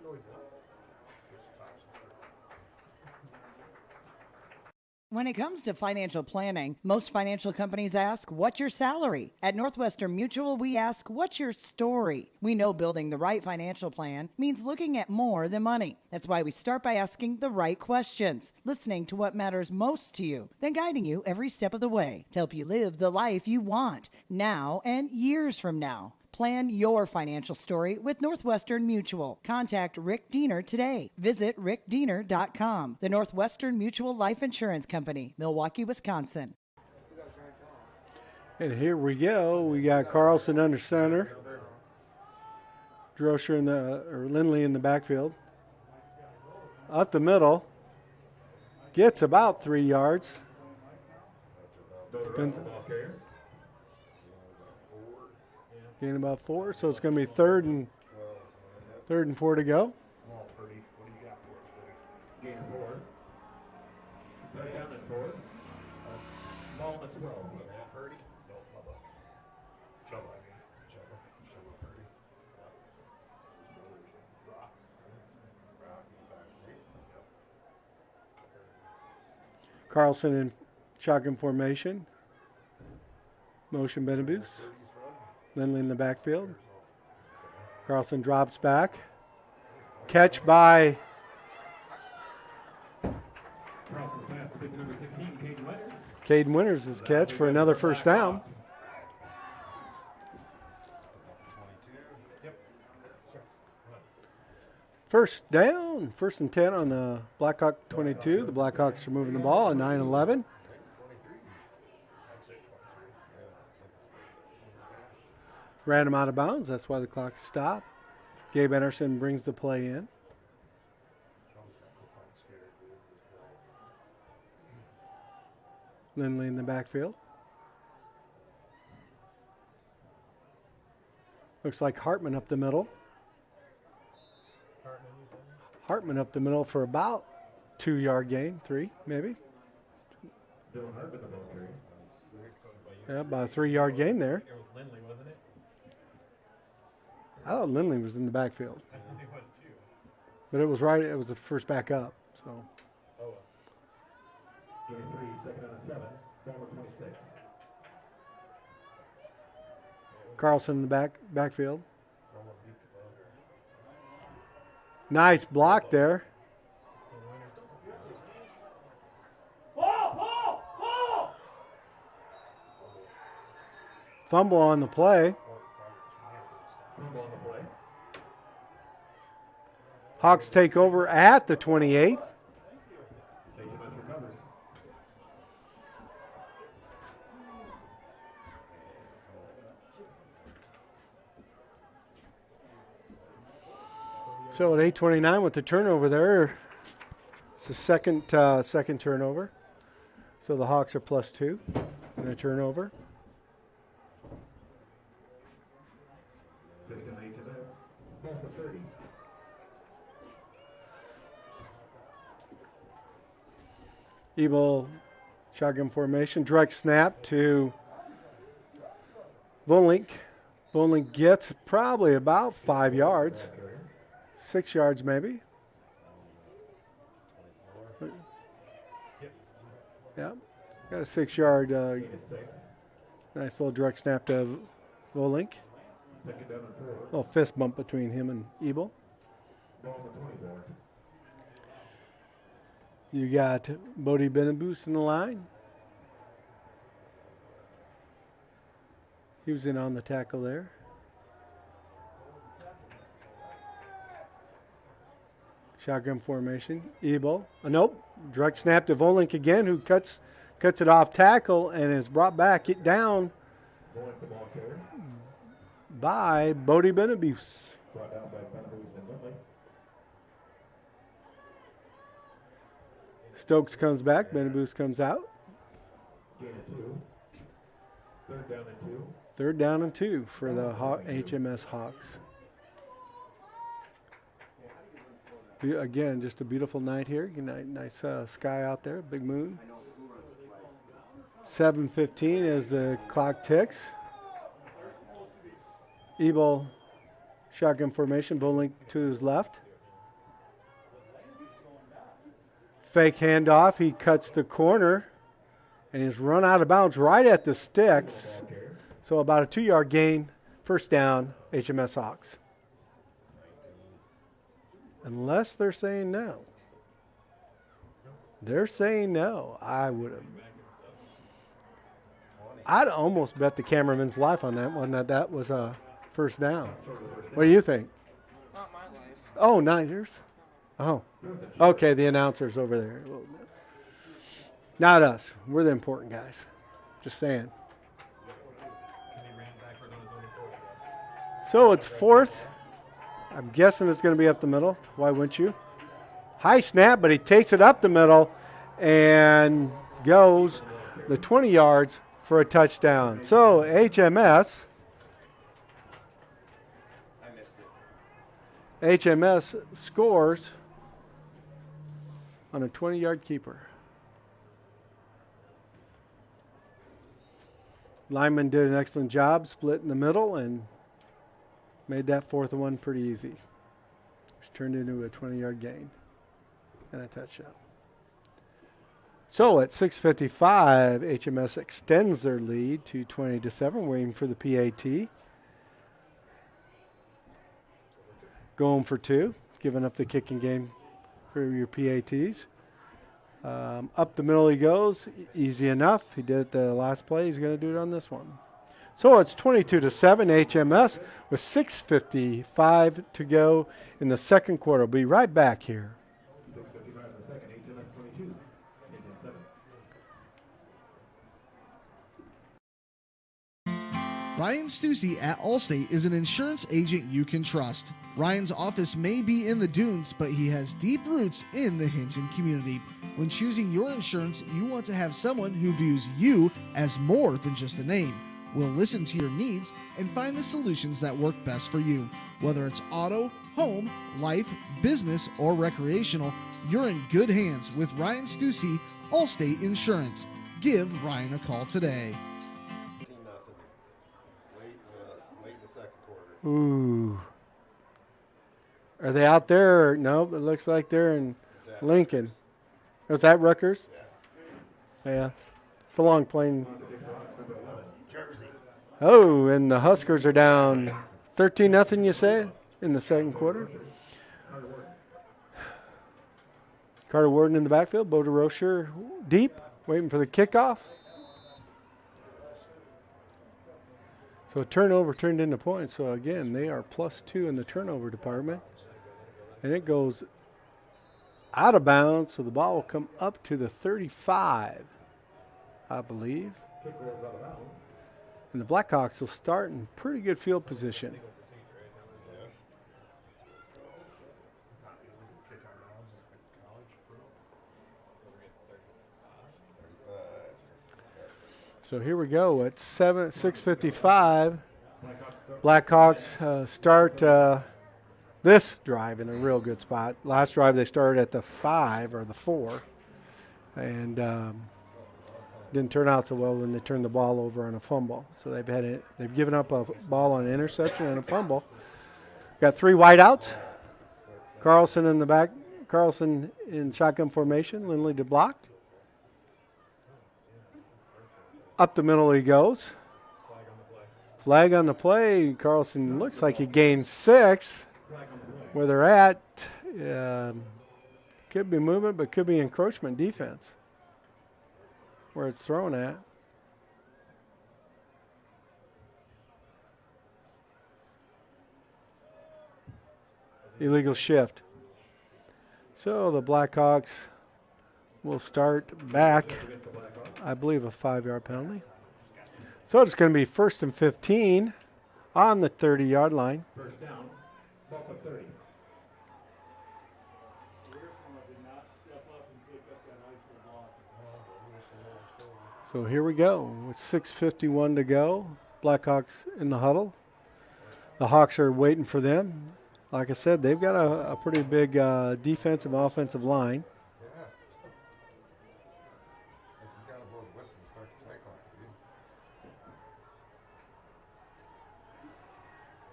Speaker 10: When it comes to financial planning, most financial companies ask, what's your salary? At Northwestern Mutual, we ask, what's your story? We know building the right financial plan means looking at more than money. That's why we start by asking the right questions, listening to what matters most to you, then guiding you every step of the way to help you live the life you want, now and years from now. Plan your financial story with Northwestern Mutual. Contact Rick Diener today. Visit rickdiener.com. The Northwestern Mutual Life Insurance Company, Milwaukee, Wisconsin.
Speaker 1: And here we go. We got Carlson under center. Droscher Lindley in the backfield. Up the middle. Gets about 3 yards. Gain about 4, so it's going to be third and 4 to go.
Speaker 2: What do you got for us? Gain 4. Third down and 4. Ball at 12. Purdy? No, Bubba. Chubba. Purdy.
Speaker 1: Carlson in shotgun formation. Motion Benabus. Lindley in the backfield. Carlson drops back. Catch by Caden Winters' is catch for another first down. First down, 1st and 10 on the Blackhawk 22. The Blackhawks are moving the ball at 9-11. Ran him out of bounds. That's why the clock stopped. Gabe Anderson brings the play in. Lindley in the backfield. Looks like Hartman up the middle. Hartman up the middle for about 2-yard gain, 3 maybe. Yeah, about a 3-yard gain there.
Speaker 2: It was Lindley, wasn't it?
Speaker 1: I thought Lindley was in the backfield.
Speaker 2: I think it was too.
Speaker 1: But it was right, it was the first back up. So
Speaker 2: Gain 3, second on 7. Number 26.
Speaker 1: Carlson in the backfield. Nice block there. Fumble on the play. Hawks take over at the 28. So at 8:29 with the turnover there, it's the second turnover. So the Hawks are +2 in the turnover.
Speaker 2: Ball for 30.
Speaker 1: Ebel shotgun formation, direct snap to Volink. Volink gets probably about 5 yards, 6 yards maybe. Yeah, got a 6-yard, nice little direct snap to Volink.
Speaker 2: Second down and 4.
Speaker 1: Little fist bump between him and Ebel.
Speaker 2: Ball for 24.
Speaker 1: You got Bodie Benabus in the line. He was in on the tackle there. Shotgun formation. Ebel. Nope. Direct snap to Volink again, who cuts it off tackle and is brought back it down by Bodie Benabus.
Speaker 2: Brought down by Benabus and Lindley.
Speaker 1: Stokes comes back. Benabus comes out.
Speaker 2: Gain of 2. Third down and 2.
Speaker 1: Third down and 2 for the HMS Hawks. Again, just a beautiful night here. Nice sky out there, big moon. 7:15 as the clock ticks. Ebel shotgun formation, Volink to his left. Fake handoff, he cuts the corner and he's run out of bounds right at the sticks. So about a 2-yard gain, first down, HMS Hawks. Unless they're saying no. They're saying no. I'd almost bet the cameraman's life on that one that was a first down. What do you think?
Speaker 11: Not my life.
Speaker 1: Oh, not yours? Oh. Okay, the announcer's over there. A little bit. Not us. We're the important guys. Just saying. So it's fourth. I'm guessing it's going to be up the middle. Why wouldn't you? High snap, but he takes it up the middle and goes the 20 yards for a touchdown. So HMS scores on a 20-yard keeper. Lineman did an excellent job, split in the middle, and made that 4th and 1 pretty easy. Which turned into a 20-yard gain and a touchdown. So at 6:55, HMS extends their lead to 20-7, waiting for the PAT. Going for 2, giving up the kicking game for your PATs. Up the middle he goes, easy enough. He did it the last play. He's going to do it on this one. So it's 22-7 HMS with 6:55 to go in the second quarter. We'll be right back here.
Speaker 2: 6:55 in the second. HMS 22. Hinton 7.
Speaker 12: Ryan Stussy at Allstate is an insurance agent you can trust. Ryan's office may be in the Dunes, but he has deep roots in the Hinton community. When choosing your insurance, you want to have someone who views you as more than just a name. We'll listen to your needs and find the solutions that work best for you. Whether it's auto, home, life, business, or recreational, you're in good hands with Ryan Stussy, Allstate Insurance. Give Ryan a call today.
Speaker 5: Late in the second quarter.
Speaker 1: Ooh. Are they out there? Nope, it looks like they're in Lincoln. Was that Rutgers? Yeah. It's a long plane. Oh, and the Huskers are down 13-0, you say, in the second quarter. Carter Warden in the backfield. Bo DeRocher deep, waiting for the kickoff. So a turnover turned into points. So, again, they are +2 in the turnover department. And it goes out of bounds, so the ball will come up to the 35, I believe. And the Blackhawks will start in pretty good field position. So here we go at 6:55. Blackhawks start this drive in a real good spot. Last drive they started at the 5 or the 4, and didn't turn out so well when they turned the ball over on a fumble. So they've given up a ball on an interception and a fumble. Got 3 wideouts. Carlson in the back. Carlson in shotgun formation. Lindley to block. Up the middle he goes. Flag on the play. Carlson looks like he gained 6. Where they're at, could be movement, but could be encroachment defense where it's thrown at. Illegal shift. So the Blackhawks will start back, I believe, a 5-yard penalty. So it's going to be 1st and 15 on the 30-yard line.
Speaker 2: First down, ball up 30.
Speaker 1: So here we go with 6:51 to go. Blackhawks in the huddle. The Hawks are waiting for them. Like I said, they've got a pretty big defensive and offensive line.
Speaker 5: Yeah. You gotta blow the whistle and start the play clock, dude.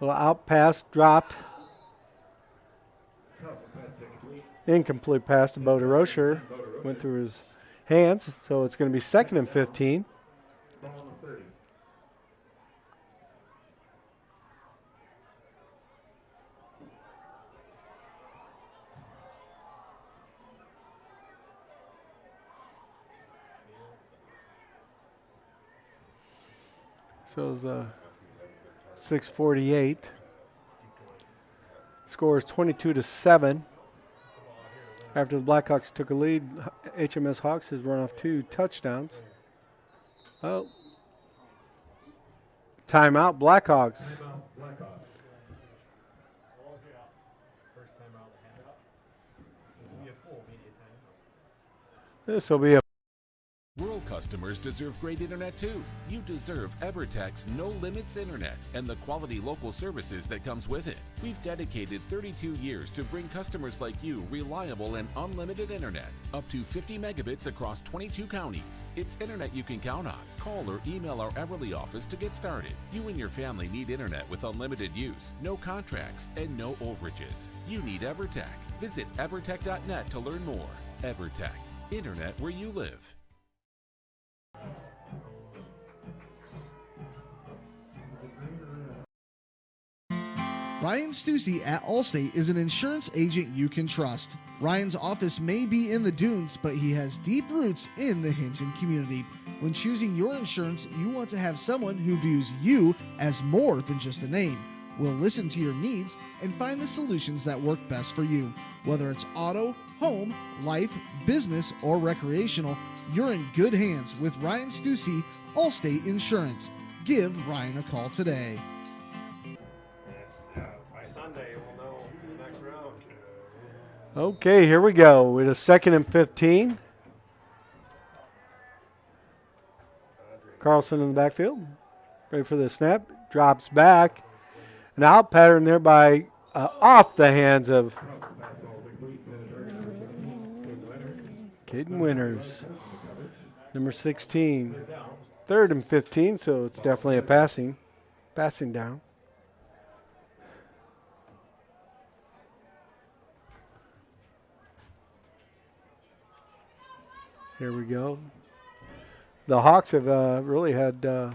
Speaker 1: Little out pass dropped. Incomplete pass to Bo DeRocher. Went through his hands, so it's going to be 2nd and 15.
Speaker 2: Ball on the 30.
Speaker 1: So it's 6:48. Score is 22-7. After the Blackhawks took a lead, HMS Hawks has run off 2 touchdowns. Oh. Timeout, Blackhawks. This will be a
Speaker 6: Rural customers deserve great internet too. You deserve EverTech's no limits internet and the quality local services that comes with it. We've dedicated 32 years to bring customers like you reliable and unlimited internet, up to 50 megabits across 22 counties. It's internet you can count on. Call or email our Everly office to get started. You and your family need internet with unlimited use, no contracts, and no overages. You need EverTech. Visit evertech.net to learn more. EverTech, internet where you live.
Speaker 12: Ryan Stussy at Allstate is an insurance agent you can trust. Ryan's office may be in the dunes, but he has deep roots in the Hinton community. When choosing your insurance, you want to have someone who views you as more than just a name. We'll listen to your needs and find the solutions that work best for you. Whether it's auto, home, life, business, or recreational, you're in good hands with Ryan Stussy, Allstate Insurance. Give Ryan a call today.
Speaker 5: By Sunday, we'll know the next round.
Speaker 1: Okay, here we go with a 2nd and 15. Carlson in the backfield. Ready for the snap. Drops back. An out pattern there by off the hands of Caden Winters, number 16. 3rd and 15, so it's definitely a passing down. Here we go. The Hawks have really had a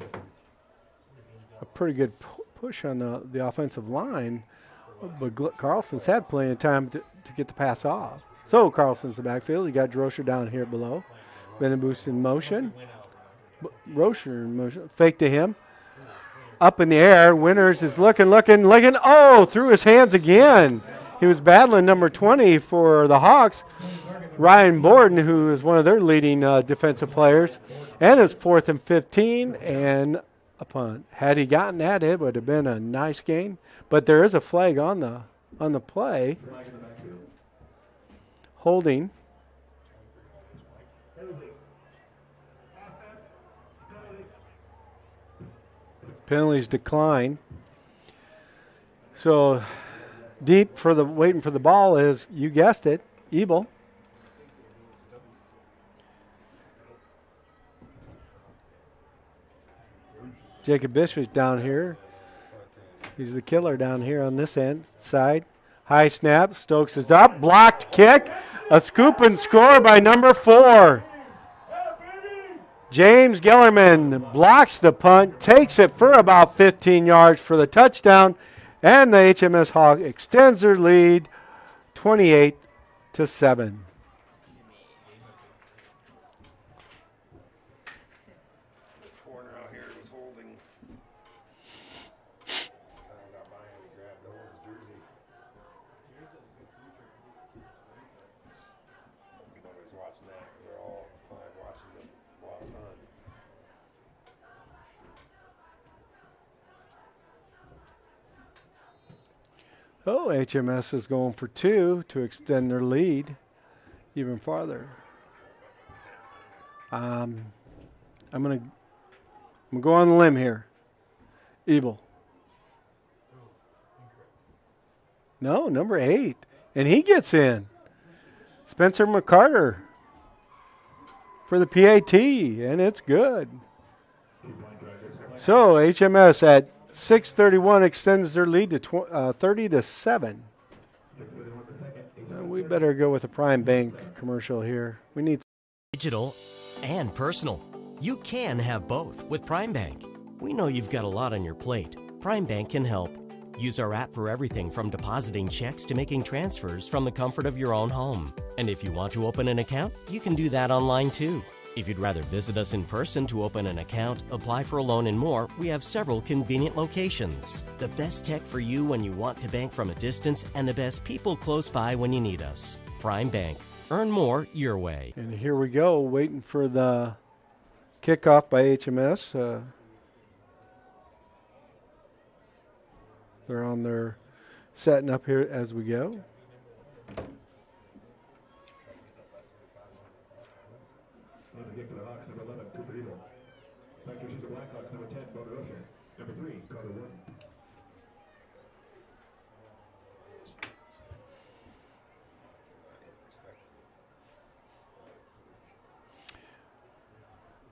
Speaker 1: pretty good push on the offensive line, but Carlson's had plenty of time to get the pass off. So Carlson's the backfield. You got Rocher down here below. Benaboost in motion. Rocher in motion. Fake to him. Up in the air. Winters is looking. Oh, through his hands again. He was battling number 20 for the Hawks, Ryan Borden, who is one of their leading defensive players. And it's 4th and 15 and a punt. Had he gotten that, it would have been a nice game. But there is a flag on the play. Holding. Penalties decline. So Deep for the waiting for the ball is, you guessed it, Ebel. Jacob Bishop's down here. He's the killer down here on this end side. High snap. Stokes is up. Blocked kick. A scoop and score by number 4. James Gellerman blocks the punt, takes it for about 15 yards for the touchdown, and the HMS Hawk extends their lead 28-7.
Speaker 5: This corner out here was holding. Got by him and grabbed the his jersey. Nobody's watching that because they're all five watching the block punt.
Speaker 1: Oh, HMS is going for 2 to extend their lead even farther. I'm gonna go on the limb here. Ebel. No, number 8, and he gets in. Spencer McCarter for the PAT, and it's good. So HMS at 6:31 extends their lead to 30-7. We better go with a Prime Bank commercial here. We need
Speaker 9: Digital and personal. You can have both with Prime Bank. We know you've got a lot on your plate. Prime Bank can help. Use our app for everything from depositing checks to making transfers from the comfort of your own home. And if you want to open an account, you can do that online too. If you'd rather visit us in person to open an account, apply for a loan and more, we have several convenient locations. The best tech for you when you want to bank from a distance, and the best people close by when you need us. Prime Bank. Earn more your way.
Speaker 1: And here we go, waiting for the kickoff by HMS. They're on their setting up here as we go.
Speaker 2: Number 10, Number 3, Carter Wood.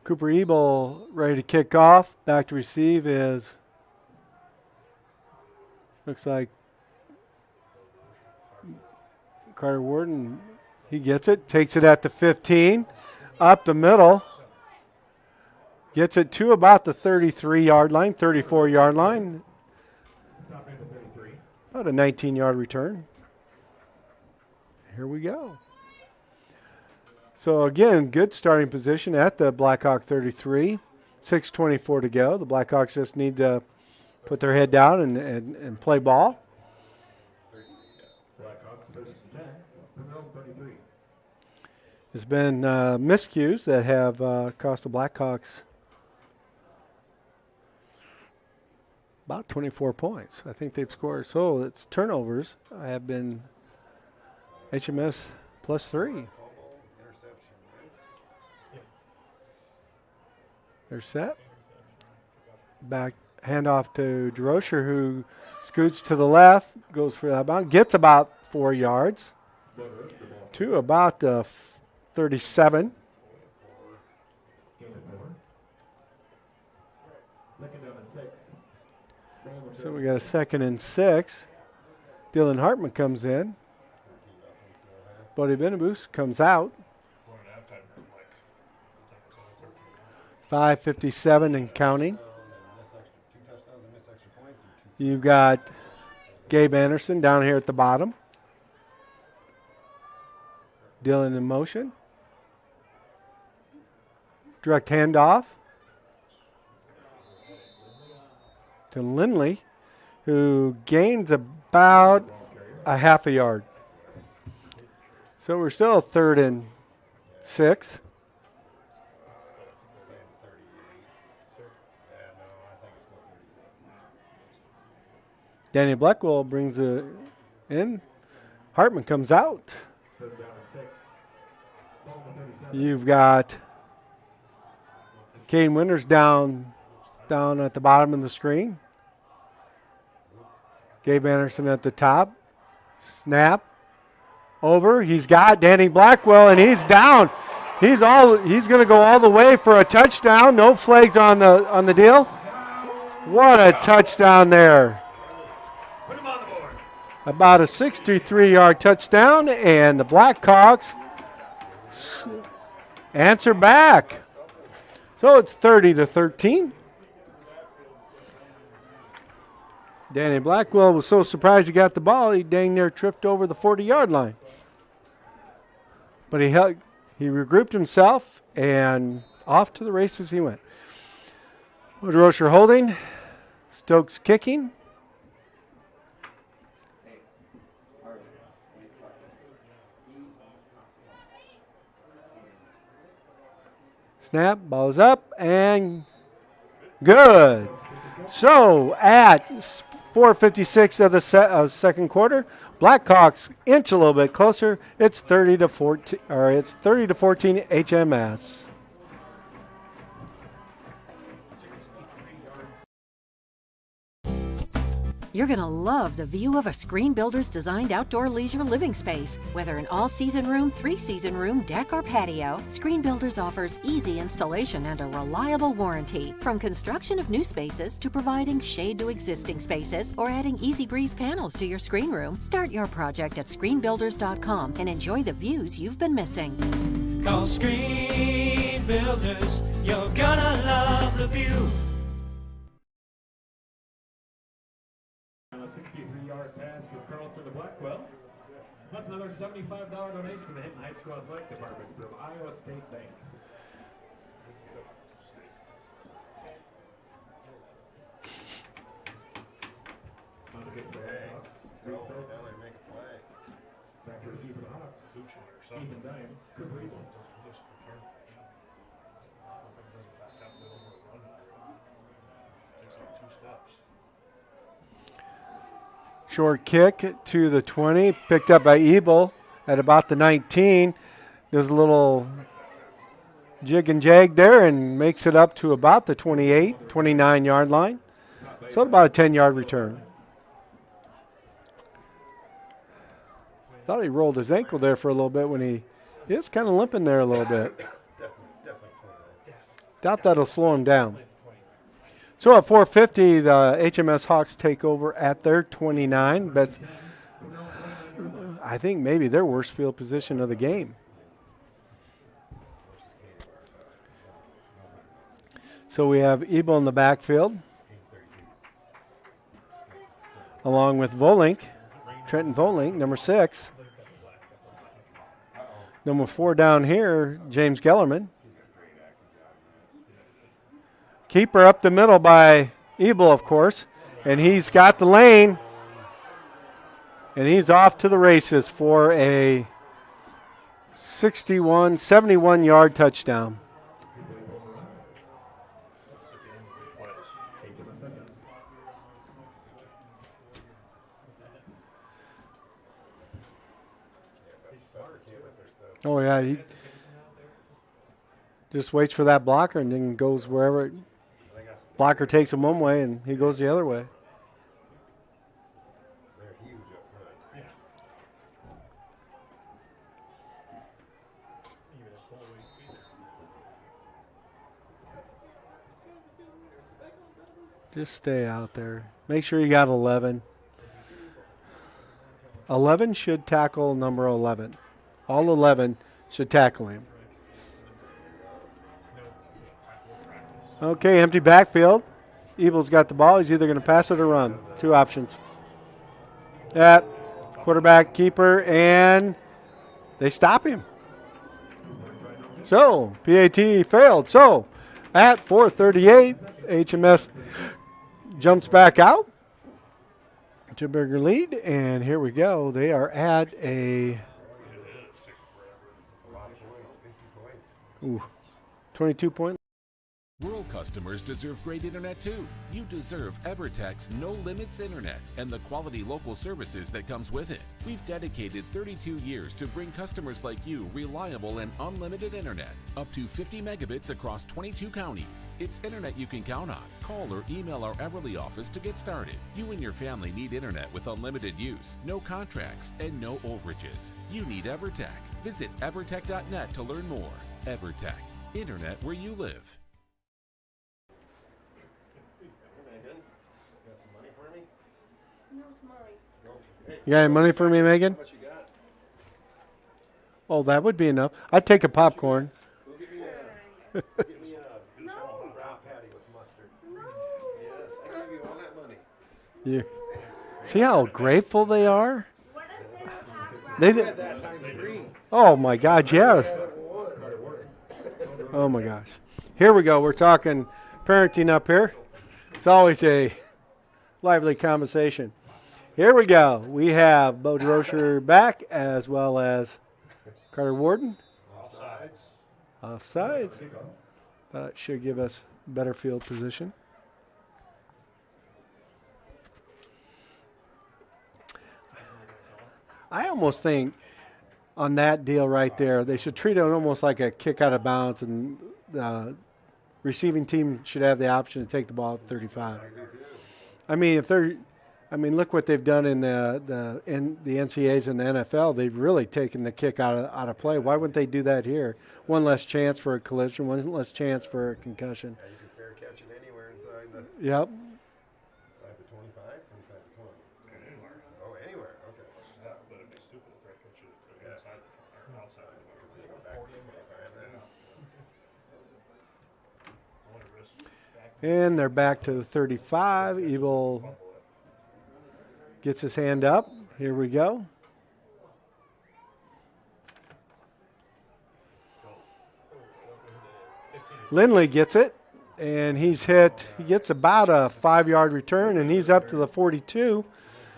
Speaker 1: Cooper Ebel ready to kick off. Back to receive is, looks like Carter Warden. He gets it, takes it at the 15, up the middle. Gets it to about the 33-yard line, 34-yard line. About a 19-yard return. Here we go. So again, good starting position at the Blackhawk 33. 6:24 to go. The Blackhawks just need to put their head down and play ball. It's been miscues that have cost the Blackhawks about 24 points. I think they've scored. So it's turnovers have been HMS +3. They're set. Back handoff to DeRocher, who scoots to the left, goes for that bound, gets about 4 yards to about 37. So we got a 2nd and 6. Dylan Hartman comes in. Buddy Benabus comes out. 5:57 and counting. You've got Gabe Anderson down here at the bottom. Dylan in motion. Direct handoff to Lindley, who gains about a half a yard. So we're still 3rd and 6. Danny Blackwell brings it in. Hartman comes out. You've got Kane Winters down at the bottom of the screen. Gabe Anderson at the top. Snap. Over. He's got Danny Blackwell, and he's down. He's going to go all the way for a touchdown. No flags on the deal. What a touchdown there. About a 63-yard touchdown, and the Blackhawks answer back. So it's 30-13. Danny Blackwell was so surprised he got the ball, he dang near tripped over the 40-yard line. But he regrouped himself, and off to the races he went. Woodrosher holding. Stokes kicking. Snap, ball is up, and good. So at 4:56 of the second quarter, Blackhawks inch a little bit closer. It's 30-14, or it's 30-14 HMS.
Speaker 7: You're going to love the view of a Screen Builder's designed outdoor leisure living space. Whether an all-season room, three-season room, deck, or patio, Screen Builders offers easy installation and a reliable warranty. From construction of new spaces to providing shade to existing spaces or adding easy breeze panels to your screen room, start your project at screenbuilders.com and enjoy the views you've been missing.
Speaker 8: Call Screen Builders, you're gonna love the view.
Speaker 2: A 63-yard pass for Carlson to Blackwell. That's another $75 donation to the Hinton High School Athletic Department from Iowa State Bank. Back to receive for the Hawks. Ethan Dime. Cooper Eagle.
Speaker 1: Short kick to the 20, picked up by Ebel at about the 19. Does a little jig and jag there and makes it up to about the 28, 29-yard line. So about a 10-yard return. Thought he rolled his ankle there for a little bit when he is kind of limping there a little bit. Doubt that'll slow him down. So at 4:50, the HMS Hawks take over at their 29. That's, I think, maybe their worst field position of the game. So we have Ebel in the backfield, along with Volink, Trenton Volink, number 6. Number 4 down here, James Gellerman. Keeper up the middle by Ebel, of course, and he's got the lane, and he's off to the races for a 71-yard touchdown. Oh, yeah, he just waits for that blocker and then goes wherever. Blocker takes him one way, and he goes the other way.
Speaker 5: They're huge up front.
Speaker 1: Just stay out there. Make sure you got 11. 11 should tackle number 11. All 11 should tackle him. Okay, empty backfield. Ebel's got the ball. He's either going to pass it or run. Two options. That quarterback, keeper, and they stop him. So, PAT failed. So, at 4:38, HMS jumps back out to a bigger lead, and here we go. They are at a 22-point
Speaker 6: Rural customers deserve great internet too. You deserve EverTech's no limits internet and the quality local services that comes with it. We've dedicated 32 years to bring customers like you reliable and unlimited internet, up to 50 megabits across 22 counties. It's internet you can count on. Call or email our Everly office to get started. You and your family need internet with unlimited use, no contracts, and no overages. You need EverTech. Visit evertech.net to learn more. EverTech, internet where you live.
Speaker 1: You got any money for me, Megan?
Speaker 5: How much you got?
Speaker 1: Oh, that would be enough. I'd take a popcorn.
Speaker 5: We'll give me a brown patty with mustard. Yes, I can give you all that money.
Speaker 1: You see how grateful they are? They did.
Speaker 5: That times 3.
Speaker 1: Oh my God, yeah. Oh my gosh. Here we go. We're talking parenting up here. It's always a lively conversation. Here we go. We have Bo DeRocher back as well as Carter Warden. Offsides. That should give us better field position. I almost think on that deal right there, they should treat it almost like a kick out of bounds, and the receiving team should have the option to take the ball at 35. I mean, look what they've done in the NCAAs and the NFL. They've really taken the kick out of play. Why wouldn't they do that here? One less chance for a collision, one less chance for a concussion.
Speaker 5: Yeah, you can fair catch it anywhere inside the.
Speaker 1: Yep.
Speaker 5: Inside the 25 or inside the 20? Anywhere. Oh, anywhere. Okay.
Speaker 2: Yeah, but it'd be stupid if they catch it inside or outside the 20.
Speaker 5: You go back to the 25 then.
Speaker 2: I want to risk back.
Speaker 1: And they're back to the 35. Evil gets his hand up. Here we go. Lindley gets it, and he's hit. He gets about a 5-yard return, and he's up to the 42.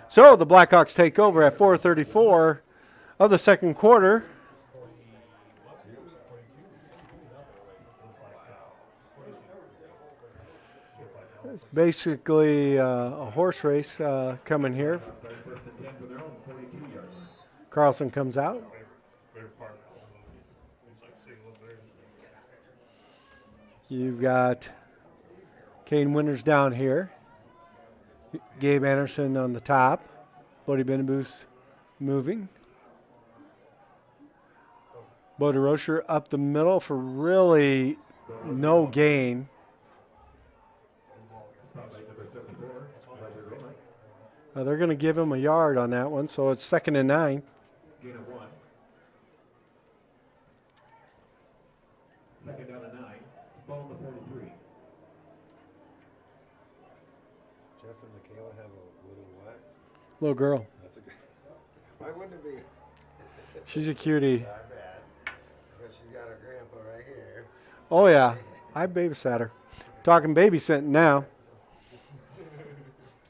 Speaker 1: So the Blackhawks take over at 4:34 of the second quarter. It's basically a horse race coming here. Carlson comes out. You've got Kane Winters down here. Gabe Anderson on the top. Bodie Benaboo's moving. Bo DeRocher up the middle for really no gain. They're going to give him a yard on that one, so it's 2nd and 9.
Speaker 2: Gain of 1. 2nd down and 9. Ball on the 43.
Speaker 5: Jeff and Michaela have a little what?
Speaker 1: Little girl.
Speaker 5: That's a good. Why wouldn't it be?
Speaker 1: She's a cutie.
Speaker 5: Not bad. But she's got her grandpa right here.
Speaker 1: Oh, yeah. I babysat her. Talking babysitting now.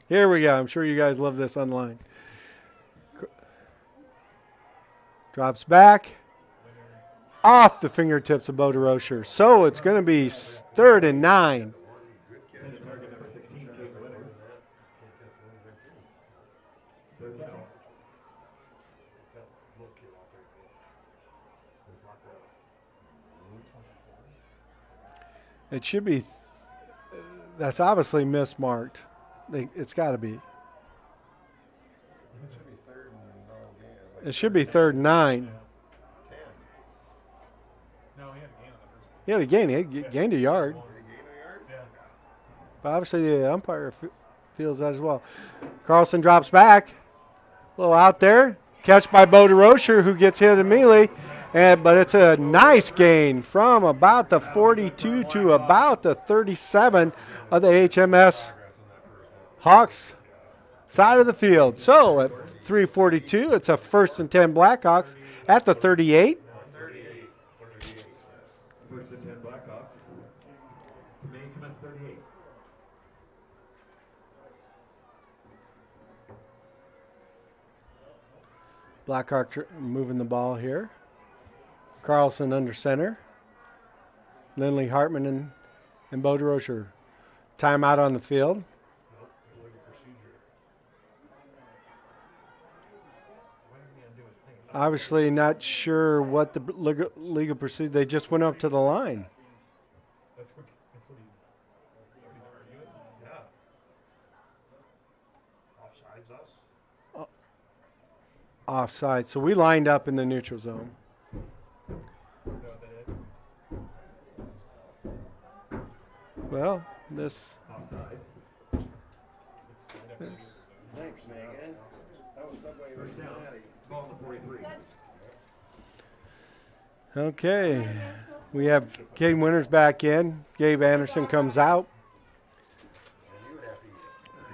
Speaker 1: Here we go. I'm sure you guys love this online. Drops back. Off the fingertips of Bo DeRocher. So it's going to be 3rd and 9. It should be. That's obviously mismarked. It's got to be. It should be 3rd and 9.
Speaker 2: No, he had a gain on the first one.
Speaker 1: He had a gain. He gained a yard.
Speaker 2: Yeah.
Speaker 1: But obviously the umpire feels that as well. Carlson drops back. A little out there. Catch by Bo DeRocher, who gets hit immediately. But it's a nice gain from about the 42 to about the 37 of the HMS Hawks side of the field. So at 3:42, it's a 1st and 10 Blackhawks at the 38.
Speaker 2: 1st and 10 Blackhawks. HMS 38.
Speaker 1: Blackhawk moving the ball here. Carlson under center. Lindley Hartman and Bo DeRocher. Timeout on the field. Obviously not sure what the legal procedure. They just went up to the line.
Speaker 2: That's what he's arguing. Yeah. Offsides us.
Speaker 1: Offside. So we lined up in the neutral zone. Well, this.
Speaker 5: Thanks, Megan. That was Subway
Speaker 2: First down. Ball on the 43.
Speaker 1: Okay. We have Caden Winters back in. Gabe Anderson comes out.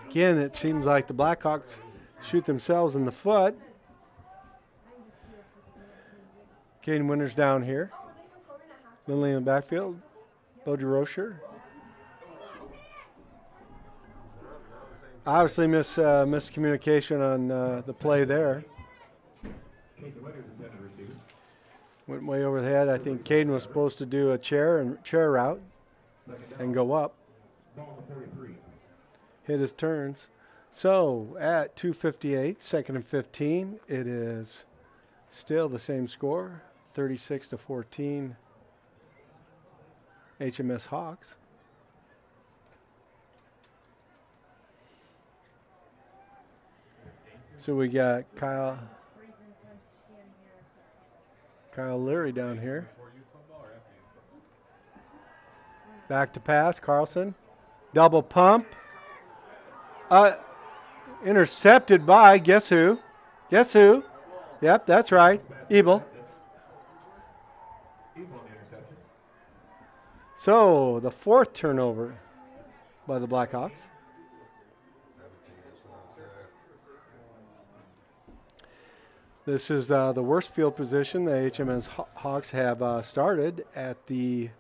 Speaker 1: Again, it seems like the Blackhawks shoot themselves in the foot. Caden Winters down here. Lindley in the backfield. Bo DeRocher. Obviously miscommunication on the play there. Went way over the head. I think Caden was supposed to do a chair route and go up. Hit his turns. So at 2:58, 2nd and 15, it is still the same score, 36-14, HMS Hawks. So we got Kyle Leary down here. Back to pass, Carlson. Double pump. Intercepted by, guess who? Guess who? Yep, that's right. Ebel. So the 4th turnover by the Blackhawks. This is the worst field position the HMS Hawks have started at the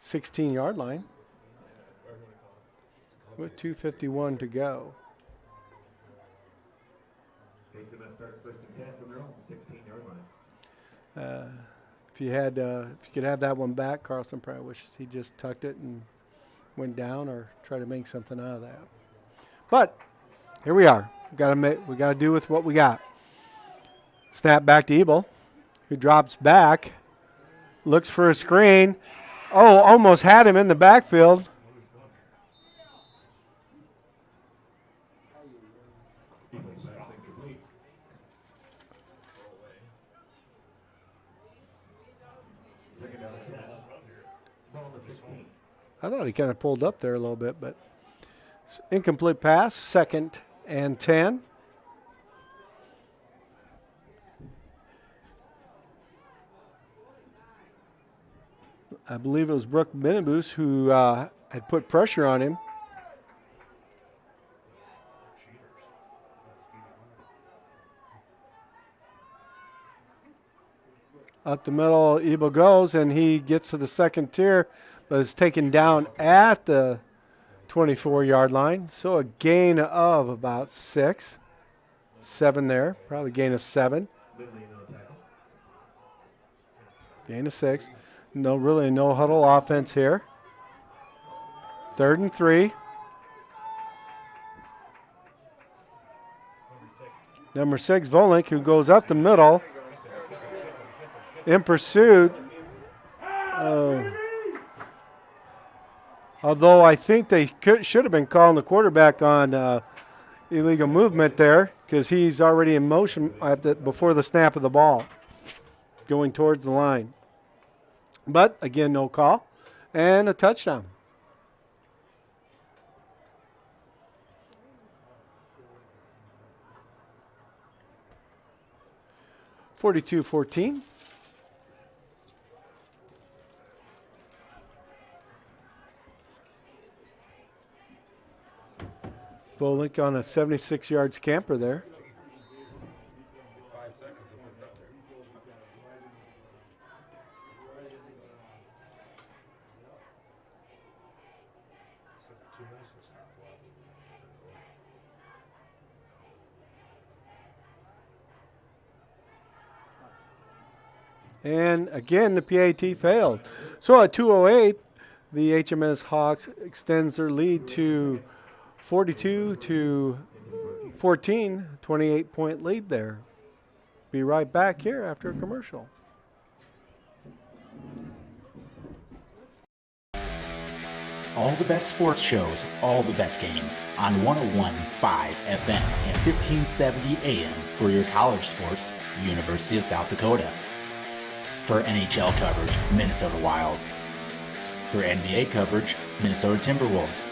Speaker 1: 16-yard line with 2:51 to go.
Speaker 2: HMS starts first and 10 from their own 16-yard line.
Speaker 1: If you could have that one back, Carlson probably wishes he just tucked it and went down or try to make something out of that. But here we are. We got to do with what we got. Snap back to Ebel, who drops back, looks for a screen. Oh, almost had him in the backfield. I thought he kind of pulled up there a little bit, but incomplete pass, 2nd and 10. I believe it was Brooke Benabus who had put pressure on him. Up the middle, Ebel goes, and he gets to the 2nd tier, but is taken down at the 24-yard line. So a gain of about 7 there, probably gain of 7. Gain of 6. No huddle offense here. 3rd and 3. Number 6, Volink, who goes up the middle in pursuit. Although I think they should have been calling the quarterback on illegal movement there because he's already in motion before the snap of the ball going towards the line. But, again, no call. And a touchdown. (42-14). Volink on a 76-yard scamper there. And again, the PAT failed. So at 2:08, the HMS Hawks extends their lead to 42-14, 28-point lead there. Be right back here after a commercial.
Speaker 4: All the best sports shows, all the best games on 101.5 FM and 1570 AM for your college sports, University of South Dakota. For NHL coverage, Minnesota Wild. For NBA coverage, Minnesota Timberwolves.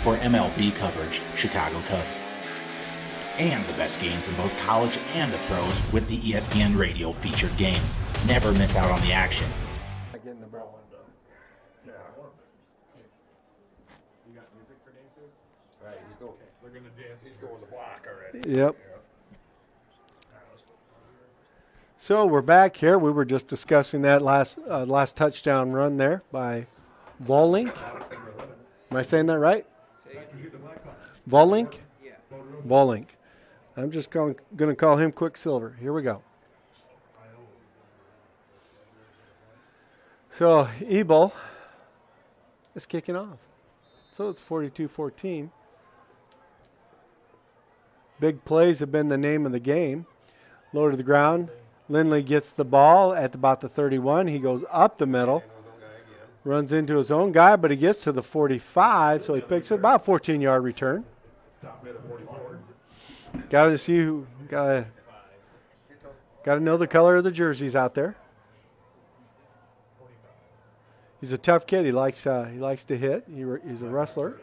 Speaker 4: For MLB coverage, Chicago Cubs. And the best games in both college and the pros with the ESPN Radio featured games. Never miss out on the action.
Speaker 1: Getting the ball.
Speaker 5: Yeah.
Speaker 2: You got music for dancers?
Speaker 5: Right, he's going.
Speaker 2: They're gonna dance.
Speaker 5: He's going the block already.
Speaker 1: Yep. So we're back here. We were just discussing that last touchdown run there by Volink. Am I saying that right? Volink?
Speaker 3: Yeah.
Speaker 1: Volink. I'm just going to call him Quicksilver. Here we go. So Ebel is kicking off. So it's 42-14. Big plays have been the name of the game. Low to the ground. Lindley gets the ball at about the 31. He goes up the middle. Runs into his own guy, but he gets to the 45, so he picks it about a 14-yard return. Got to see who. Got to know the color of the jerseys out there. He's a tough kid. He likes to hit. He's a wrestler.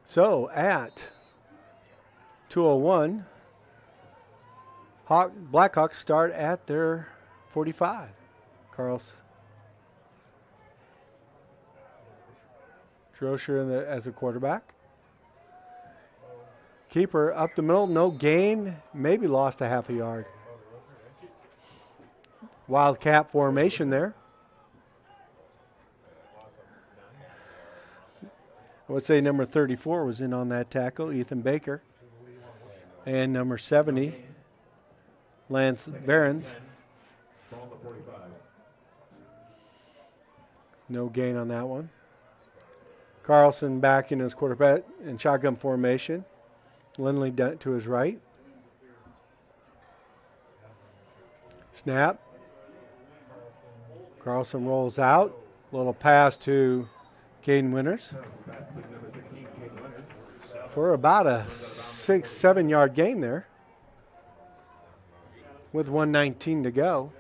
Speaker 1: So at 2:01, Blackhawks start at their 45. Carl's Droscher as a quarterback. Keeper up the middle, no gain, maybe lost a half a yard. Wildcat formation there. I would say number 34 was in on that tackle, Ethan Baker. And number 70, Lance Behrens. No gain on that one. Carlson back in his quarterback in shotgun formation. Lindley to his right. Snap. Carlson rolls out. Little pass to Caden Winters for about a 6-7 yard gain there with 1:19 to go.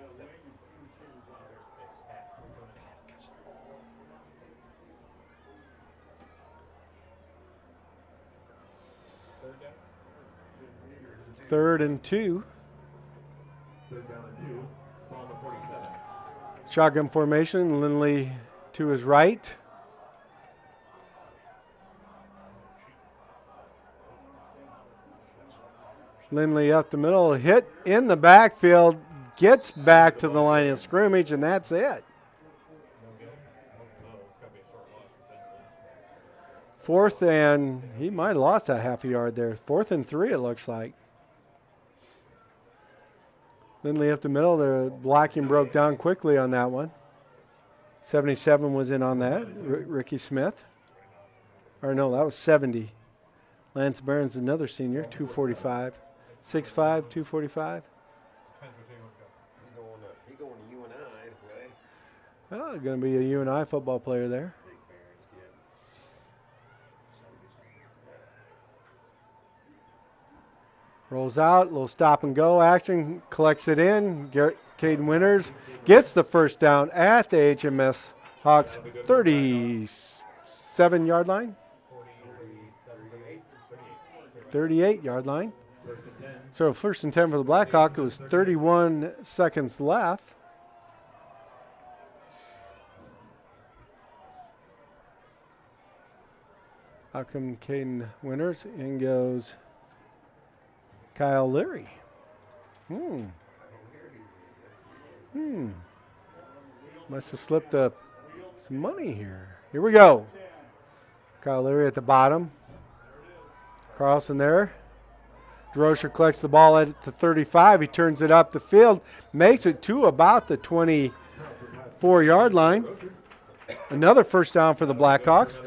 Speaker 1: Third and 2. Shotgun formation, Lindley to his right. Lindley up the middle, hit in the backfield, gets back to the line of scrimmage, and that's it. Fourth, and he might have lost a half a yard there. 4th and 3, it looks like. Lindley up the middle. The blocking broke down quickly on that one. 77 was in on that. Ricky Smith. Or no, that was 70. Lance Behrens, another senior, 245. 6'5", 245.
Speaker 5: He going to UNI to play.
Speaker 1: Oh, going to be a UNI football player there. Rolls out, little stop and go action, collects it in. Caden Winters gets the first down at the HMS Hawks 37-yard line. 38-yard line. So first and 10 for the Blackhawks. It was 31 seconds left. Out come Caden Winters. In goes Kyle Leary. Must have slipped some money here. Here we go. Kyle Leary at the bottom. Carlson there. Droscher collects the ball at the 35. He turns it up the field, makes it to about the 28 4-yard line. Another first down for the Blackhawks.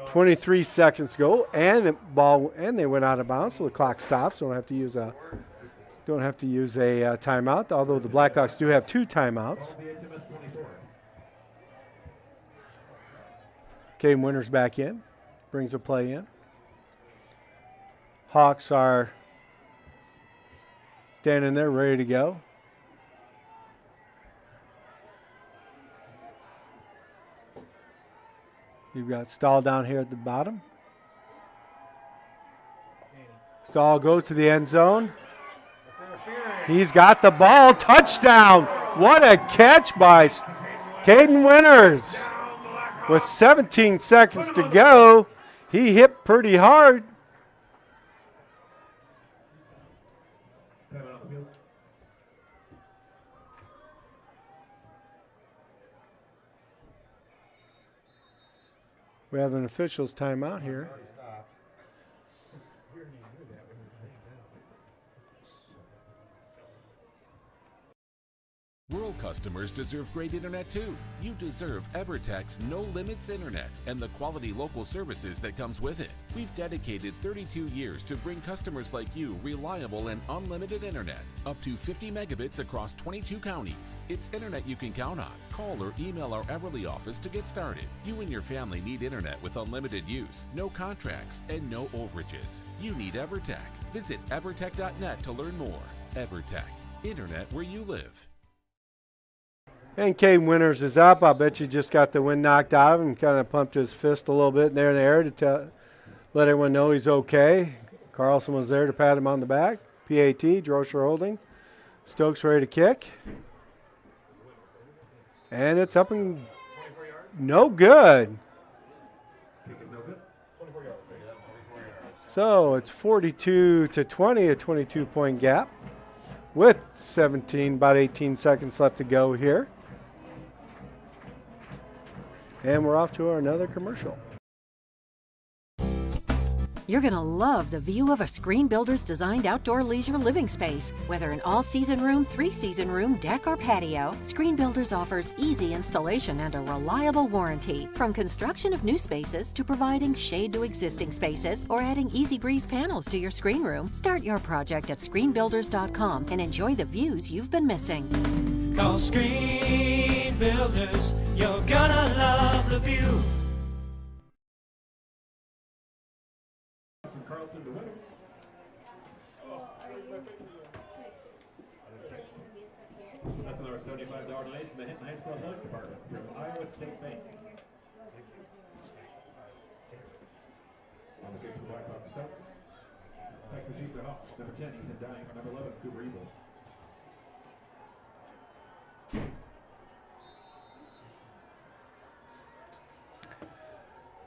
Speaker 1: 23 seconds to go, and they went out of bounds, so the clock stops. Don't have to use a timeout, although the Blackhawks do have 2 timeouts. Caden Winters back in, brings a play in. Hawks are standing there ready to go. You've got Stahl down here at the bottom. Stahl goes to the end zone. He's got the ball. Touchdown. What a catch by Caden Winters. With 17 seconds to go, he hit pretty hard. We have an official's timeout here.
Speaker 6: Rural customers deserve great internet too. You deserve EverTech's No Limits Internet and the quality local services that comes with it. We've dedicated 32 years to bring customers like you reliable and unlimited internet, up to 50 megabits across 22 counties. It's internet you can count on. Call or email our Everly office to get started. You and your family need internet with unlimited use, no contracts, and no overages. You need EverTech. Visit evertech.net to learn more. EverTech, internet where you live.
Speaker 1: And Caden Winters is up. I bet you just got the wind knocked out of him and kind of pumped his fist a little bit in the air to let everyone know he's okay. Carlson was there to pat him on the back. PAT, Droscher holding. Stokes ready to kick. And it's up and no good. So it's 42-20, a 22-point gap with about 18 seconds left to go here. And we're off to another commercial.
Speaker 7: You're going to love the view of a Screen Builder's designed outdoor leisure living space. Whether an all-season room, 3-season room, deck, or patio, Screen Builders offers easy installation and a reliable warranty. From construction of new spaces to providing shade to existing spaces or adding Easy Breeze panels to your screen room, start your project at screenbuilders.com and enjoy the views you've been missing.
Speaker 8: Call Screen Builders, you're gonna love the view.
Speaker 2: Carlson to Winters. That's another $75 donation to the Hinton High School Athletic Department from Iowa State Bank. On the kick for Blackhawk Stokes. Back to Chief Hawks. Number 10, Ethan Dying. Number 11, Cooper Evil.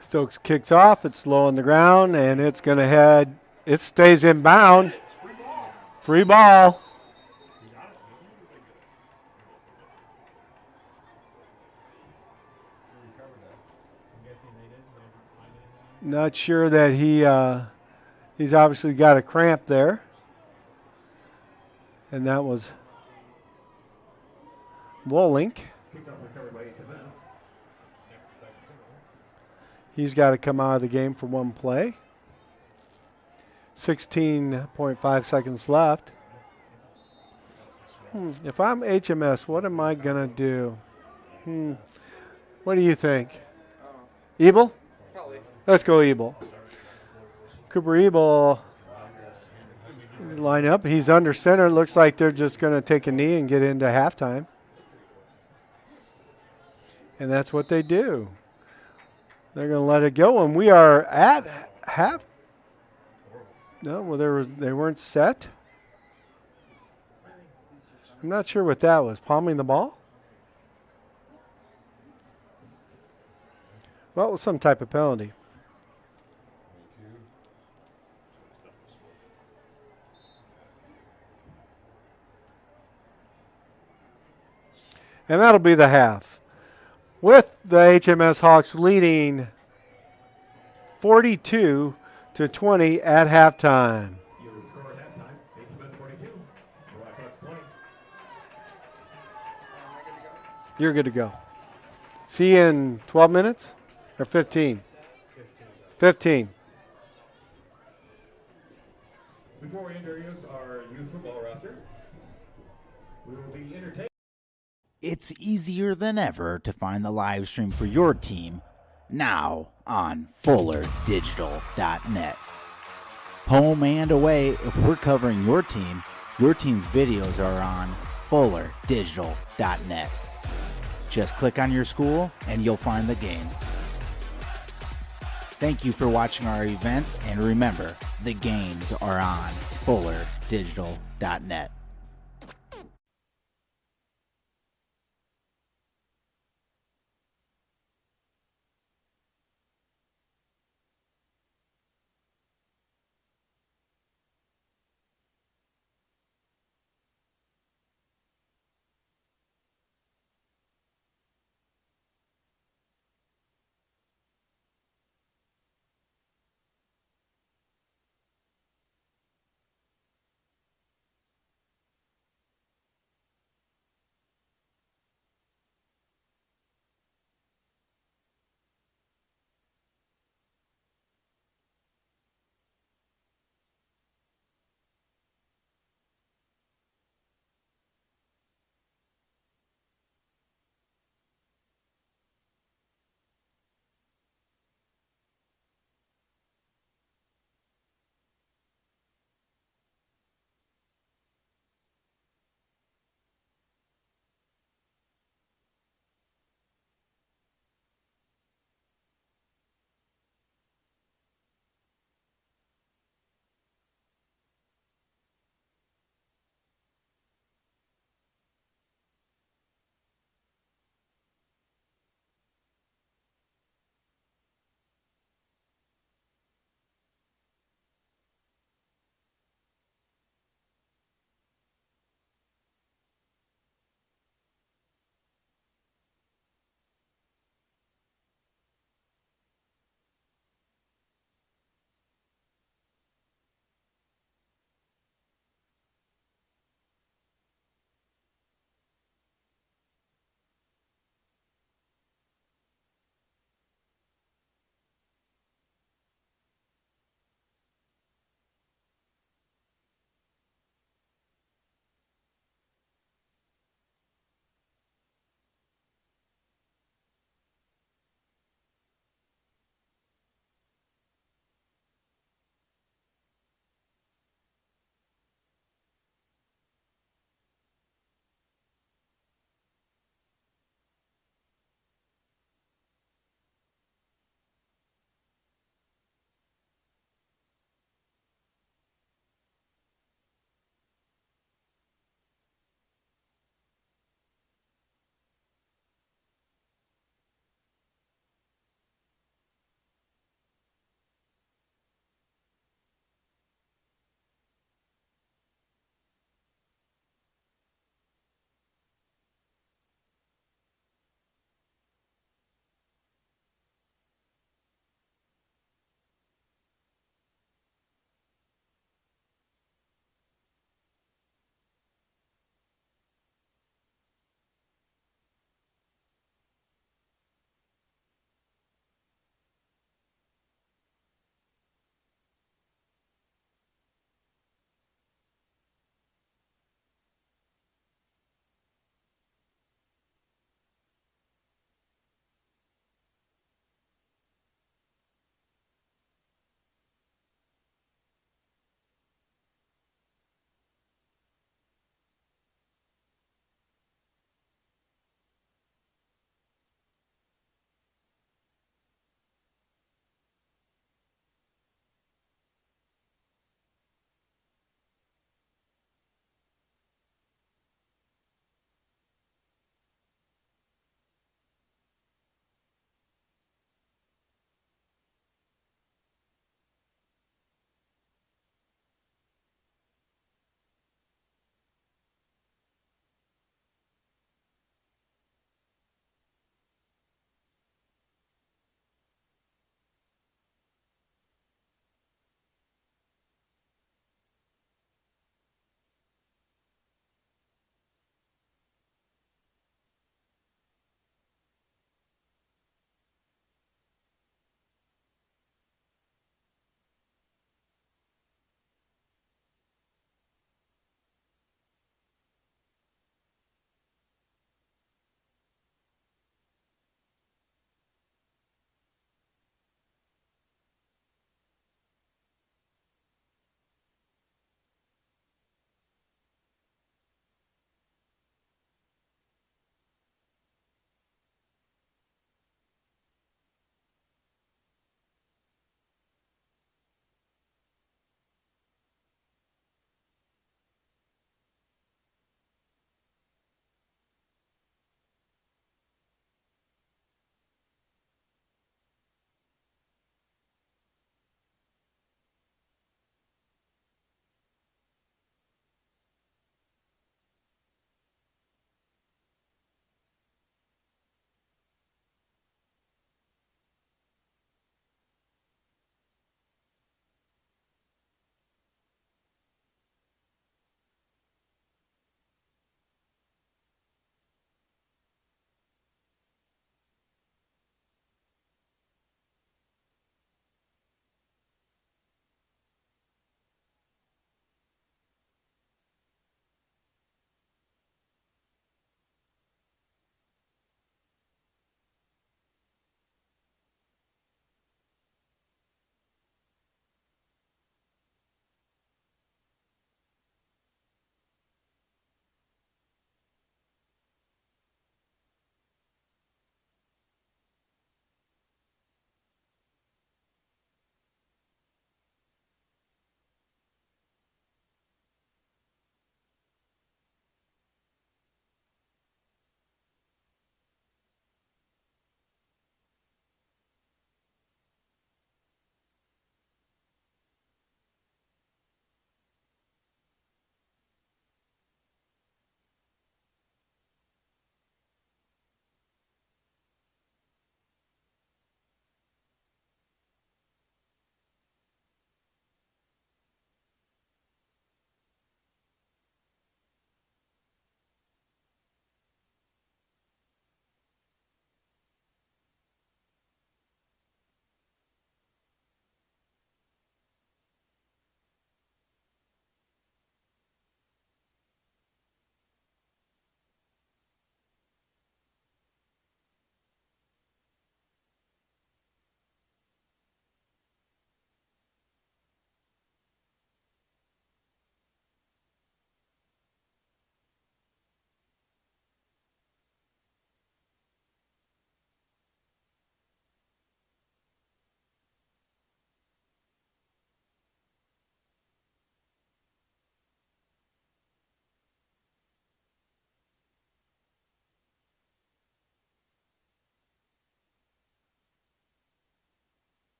Speaker 1: Stokes kicks off. It's low on the ground, and it's going to head. It stays inbound. Free ball. Not sure that he's obviously got a cramp there. And that was Wolink. He's got to come out of the game for one play. 16.5 seconds left. If I'm HMS, what am I going to do? What do you think? Ebel? Let's go Ebel. Cooper Ebel line up. He's under center. Looks like they're just going to take a knee and get into halftime. And that's what they do. They're going to let it go, and we are at half. No, well, they weren't set. I'm not sure what that was. Palming the ball? Well, it was some type of penalty. And that'll be the half. With the HMS Hawks leading 42-20 at halftime.
Speaker 2: Your score at halftime, HMS 42, Blackhawks 20.
Speaker 1: You're good to go. See you in 12 minutes or 15? 15.
Speaker 2: Before we introduce our youth football roster, we will be entertained.
Speaker 4: It's easier than ever to find the live stream for your team now on FullerDigital.net. Home and away, if we're covering your team's videos are on FullerDigital.net. Just click on your school and you'll find the game. Thank you for watching our events, and remember, the games are on FullerDigital.net.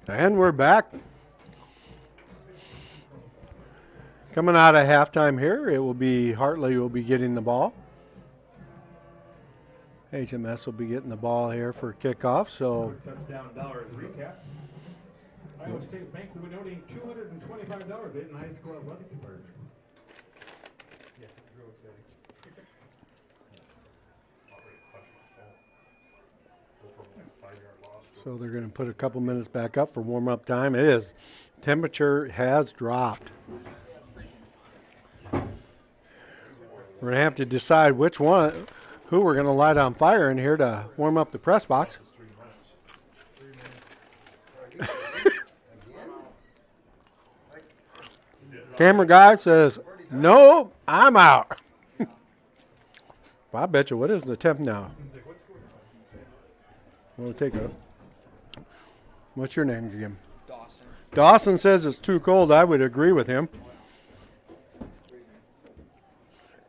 Speaker 1: And we're back. Coming out of halftime here, it will be Hartley will be getting the ball. HMS will be getting the ball here for kickoff. So
Speaker 2: Touchdown dollars recap. Iowa State Bank will be donating $225 in high school athletic conversion. Yeah, it's real exciting.
Speaker 1: So they're going to put a couple minutes back up for warm-up time. It is. Temperature has dropped. We're going to have to decide who we're going to light on fire in here to warm up the press box. Camera guy says, no, I'm out. Well, I bet you, what is the temp now? We'll take a. What's your name again?
Speaker 3: Dawson.
Speaker 1: Dawson says it's too cold. I would agree with him.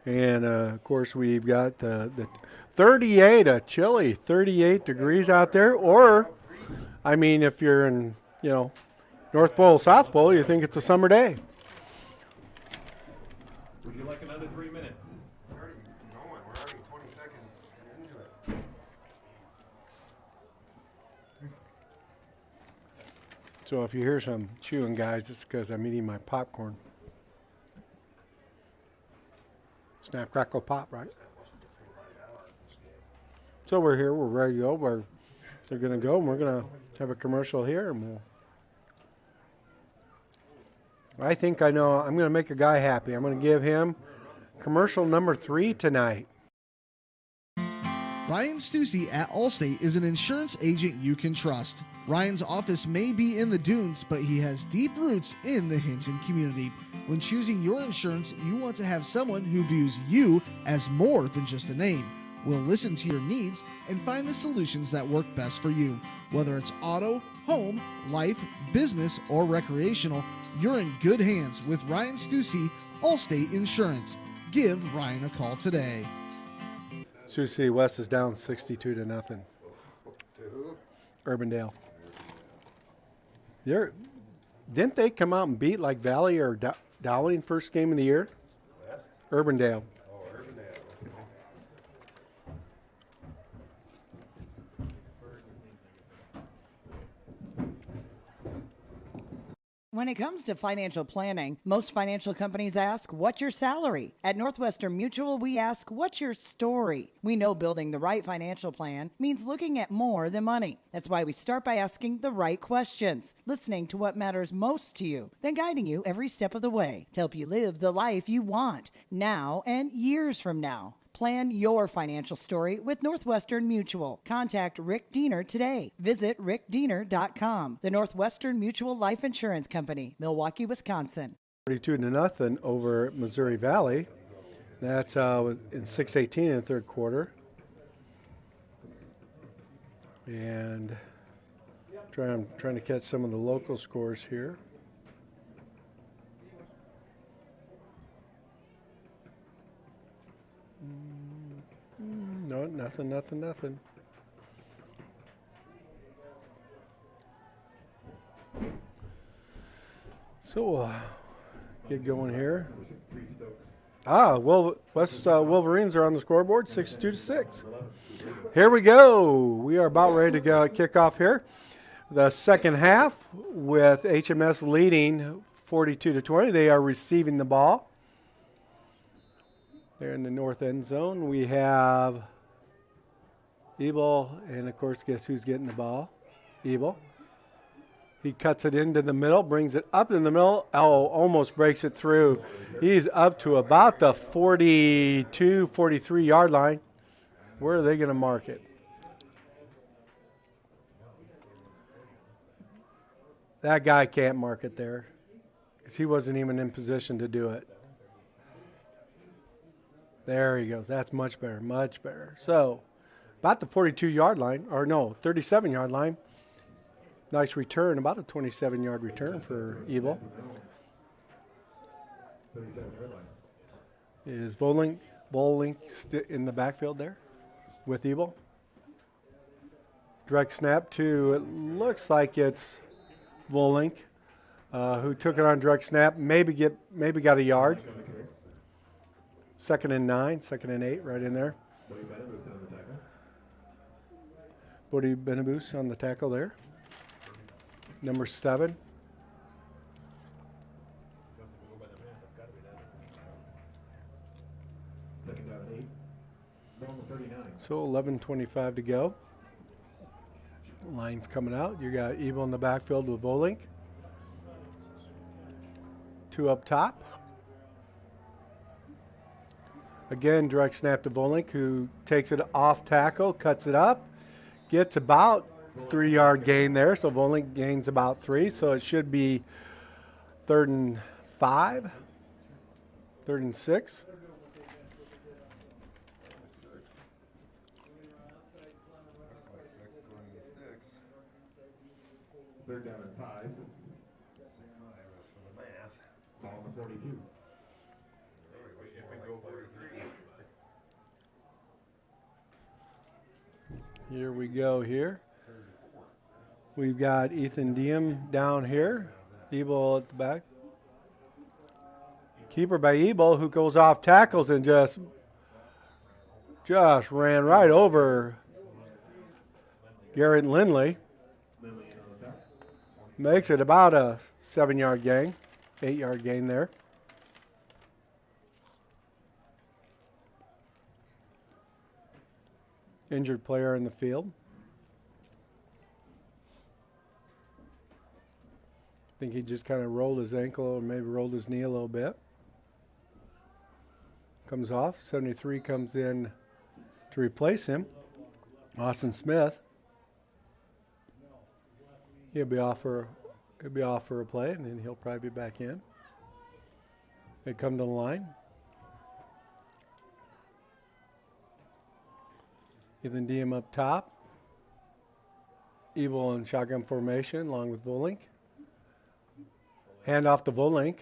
Speaker 1: And, of course, we've got the 38, a chilly 38 degrees out there. Or, I mean, if you're in, North Pole, South Pole, you think it's a summer day.
Speaker 2: Would you like another 3 minutes?
Speaker 5: We're already going. We're already 20 seconds into it.
Speaker 1: So if you hear some chewing, guys, it's because I'm eating my popcorn. Snap, crackle, pop, right? So we're here. We're ready to go. They're going to go, and we're going to have a commercial here. And I think I know. I'm going to make a guy happy. I'm going to give him commercial number 3 tonight.
Speaker 12: Ryan Stussy at Allstate is an insurance agent you can trust. Ryan's office may be in the dunes, but he has deep roots in the Hinton community. When choosing your insurance, you want to have someone who views you as more than just a name. We'll listen to your needs and find the solutions that work best for you. Whether it's auto, home, life, business, or recreational, you're in good hands with Ryan Stussy, Allstate Insurance. Give Ryan a call today.
Speaker 1: Sioux City West is down 62-0.
Speaker 5: To who?
Speaker 1: Urbandale. Didn't they come out and beat like Valley or Dowling first game of the year?
Speaker 5: West?
Speaker 1: Urbandale.
Speaker 5: Oh, Urbandale.
Speaker 10: When it comes to financial planning, most financial companies ask, what's your salary? At Northwestern Mutual, we ask, what's your story? We know building the right financial plan means looking at more than money. That's why we start by asking the right questions, listening to what matters most to you, then guiding you every step of the way to help you live the life you want now and years from now. Plan your financial story with Northwestern Mutual. Contact Rick Diener today. Visit rickdiener.com. The Northwestern Mutual Life Insurance Company, Milwaukee, Wisconsin.
Speaker 1: 42-0 over Missouri Valley. That's in 6:18 in the third quarter. And trying to catch some of the local scores here. No, nothing. So we'll get going here. West Wolverines are on the scoreboard, 62-6. Here we go. We are about ready to kick off here. The second half with HMS leading 42-20. They are receiving the ball. They're in the north end zone. We have Ebel, and of course, guess who's getting the ball? Ebel. He cuts it into the middle, brings it up in the middle. Oh, almost breaks it through. He's up to about the 42, 43-yard line. Where are they going to mark it? That guy can't mark it there because he wasn't even in position to do it. There he goes. That's much better, much better. So, about the 42-yard line, or no, 37-yard line. Nice return, about a 27-yard return for Ebel. Is Bowling in the backfield there with Ebel? Direct snap to, it looks like it's Volink, who took it on direct snap, maybe got a yard. 2nd and 9, 2nd and 8, right in there. Bodie Benabus on the tackle there. Number 7.
Speaker 2: Second down and 8. Ball to 39.
Speaker 1: So 11:25 to go. Line's coming out. You got Ebel in the backfield with Volink. 2 up top. Again, direct snap to Volink, who takes it off tackle, cuts it up, gets about 3-yard gain there. So Volink gains about 3. So it should be 3rd and 5, 3rd and 6.
Speaker 2: Third down and 5. Ball to 42.
Speaker 5: If we go 43.
Speaker 1: Here we go here. We've got Ethan Diem down here. Ebel at the back. Keeper by Ebel, who goes off tackles and just ran right over Garrett Lindley. Makes it about a 7-yard gain, 8-yard gain there. Injured player in the field. I think he just kind of rolled his ankle or maybe rolled his knee a little bit. Comes off. 73 comes in to replace him. Austin Smith. He'll be off for a play, and then he'll probably be back in. They come to the line. Ethan Diem up top. Ebel in shotgun formation along with Volink. Hand off to Volink.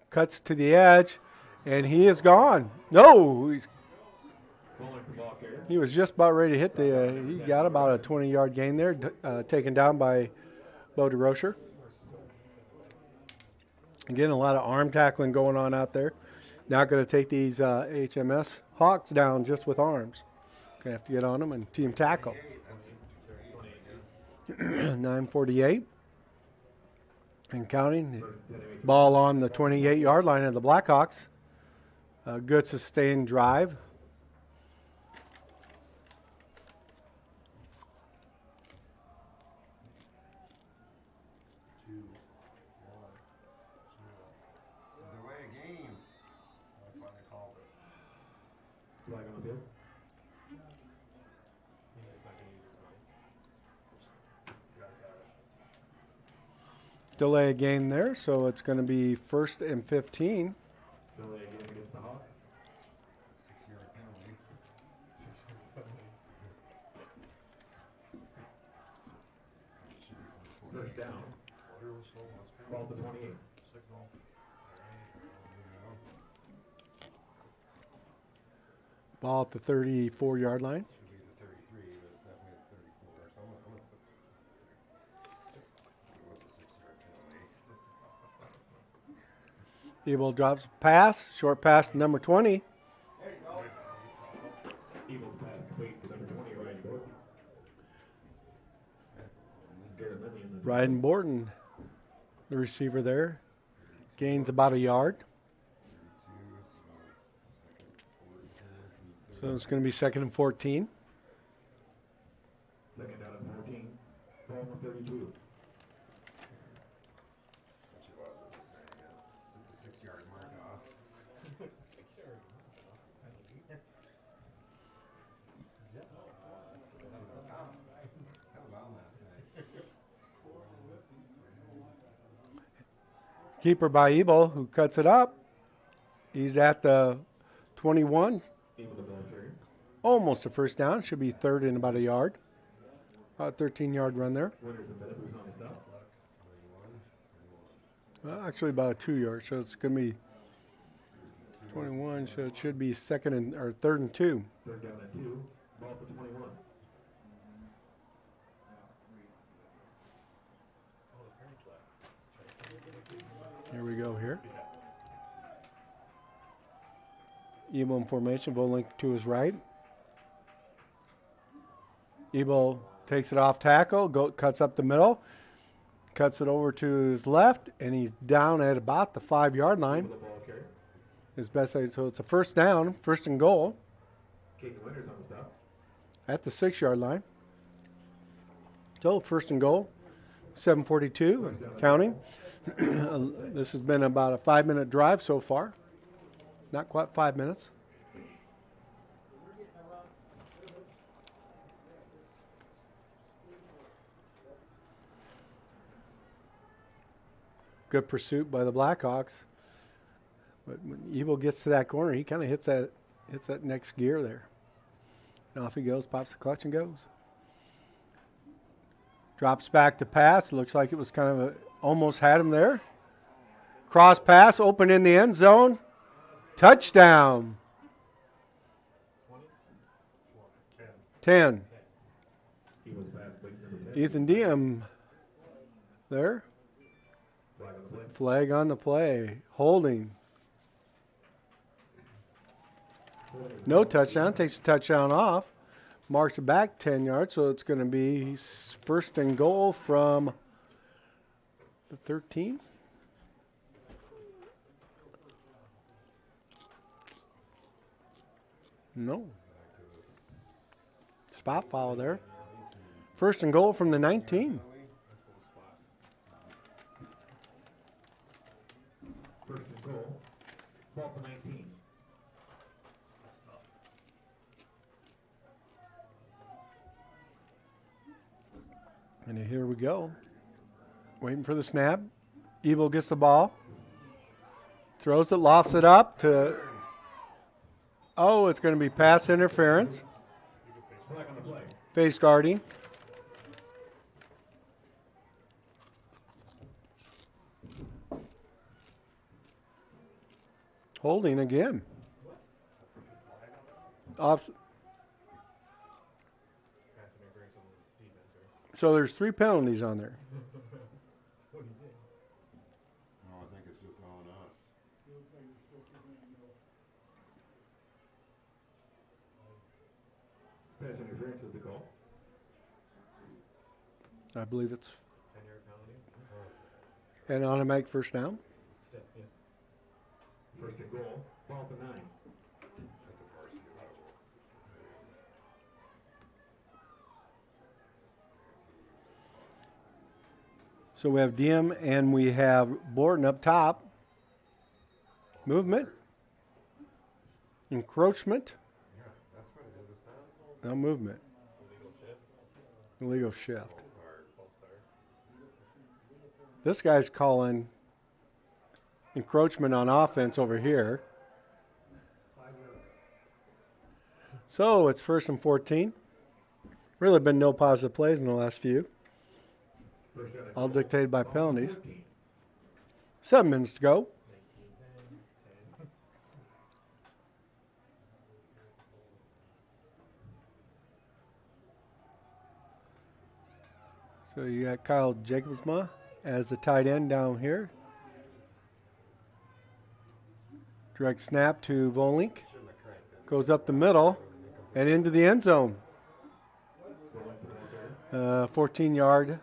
Speaker 1: Cuts to the edge, and he is gone. No, he was just about ready to hit he got about a 20-yard gain there, taken down by Bo DeRocher. Again, a lot of arm tackling going on out there. Not going to take these HMS Hawks down just with arms. Going to have to get on them and team tackle. 9:48 and counting. Ball on the 28-yard line of the Blackhawks. A good sustained drive. Delay a game there, so it's going to be 1st and 15.
Speaker 2: Delay again against the Hawks.
Speaker 5: 6-yard penalty.
Speaker 2: First down. Ball to 28.
Speaker 1: Ball at the 34-yard line. Ebel drops pass, short pass to number 20.
Speaker 2: Eagles pass complete to number 20, Ryan Borton.
Speaker 1: Ryan Borton, the receiver there, gains about a yard. So it's going to be 2nd and 14.
Speaker 2: Second down and 14. Ball to 32.
Speaker 5: 6-yard mark off.
Speaker 1: Keeper by Ebel, who cuts it up. He's at the 21. Almost a first down. Should be 3rd and about a yard. About a 13-yard run there. Actually about a 2-yard, so it's going to be 21, so it should be 3rd and 2.
Speaker 2: Third down and 2. Ball to 21.
Speaker 1: Here we go here. Ebo in formation, Volink to his right. Ebo takes it off tackle, cuts up the middle, cuts it over to his left, and he's down at about the 5-yard line. His best side, so it's a first down, first and goal at the 6-yard line. So first and goal, 7:42, counting. This has been about a 5-minute drive so far. Not quite 5 minutes. Good pursuit by the Blackhawks. But when Evo gets to that corner, he kind of hits that next gear there. And off he goes, pops the clutch and goes. Drops back to pass. Looks like it was kind of almost had him there. Cross pass, open in the end zone. Touchdown. 10. Ethan Diem there. Flag on the play. Holding. No touchdown. Takes the touchdown off. Marks it back 10 yards, so it's going to be first and goal from the 13. No. Spot foul there. First and goal from the 19.
Speaker 2: First and goal, ball for 19.
Speaker 1: And here we go. Waiting for the snap. Evo gets the ball. Throws it, lofts it up to... Oh, it's going to be pass interference. Face guarding. Holding again. Off. So there's 3 penalties on there.
Speaker 5: No, I think it's just on us.
Speaker 2: Pass interference is the call.
Speaker 1: I believe it's an automatic first down.
Speaker 2: First and goal, ball for 9.
Speaker 1: So we have Diem and we have Borden up top. Movement. Encroachment. No movement. Illegal shift. This guy's calling encroachment on offense over here. So it's first and 14. Really been no positive plays in the last few. All dictated by penalties. 7 minutes to go. So you got Kyle Jacobsma as the tight end down here. Direct snap to Volink. Goes up the middle and into the end zone. 14-yard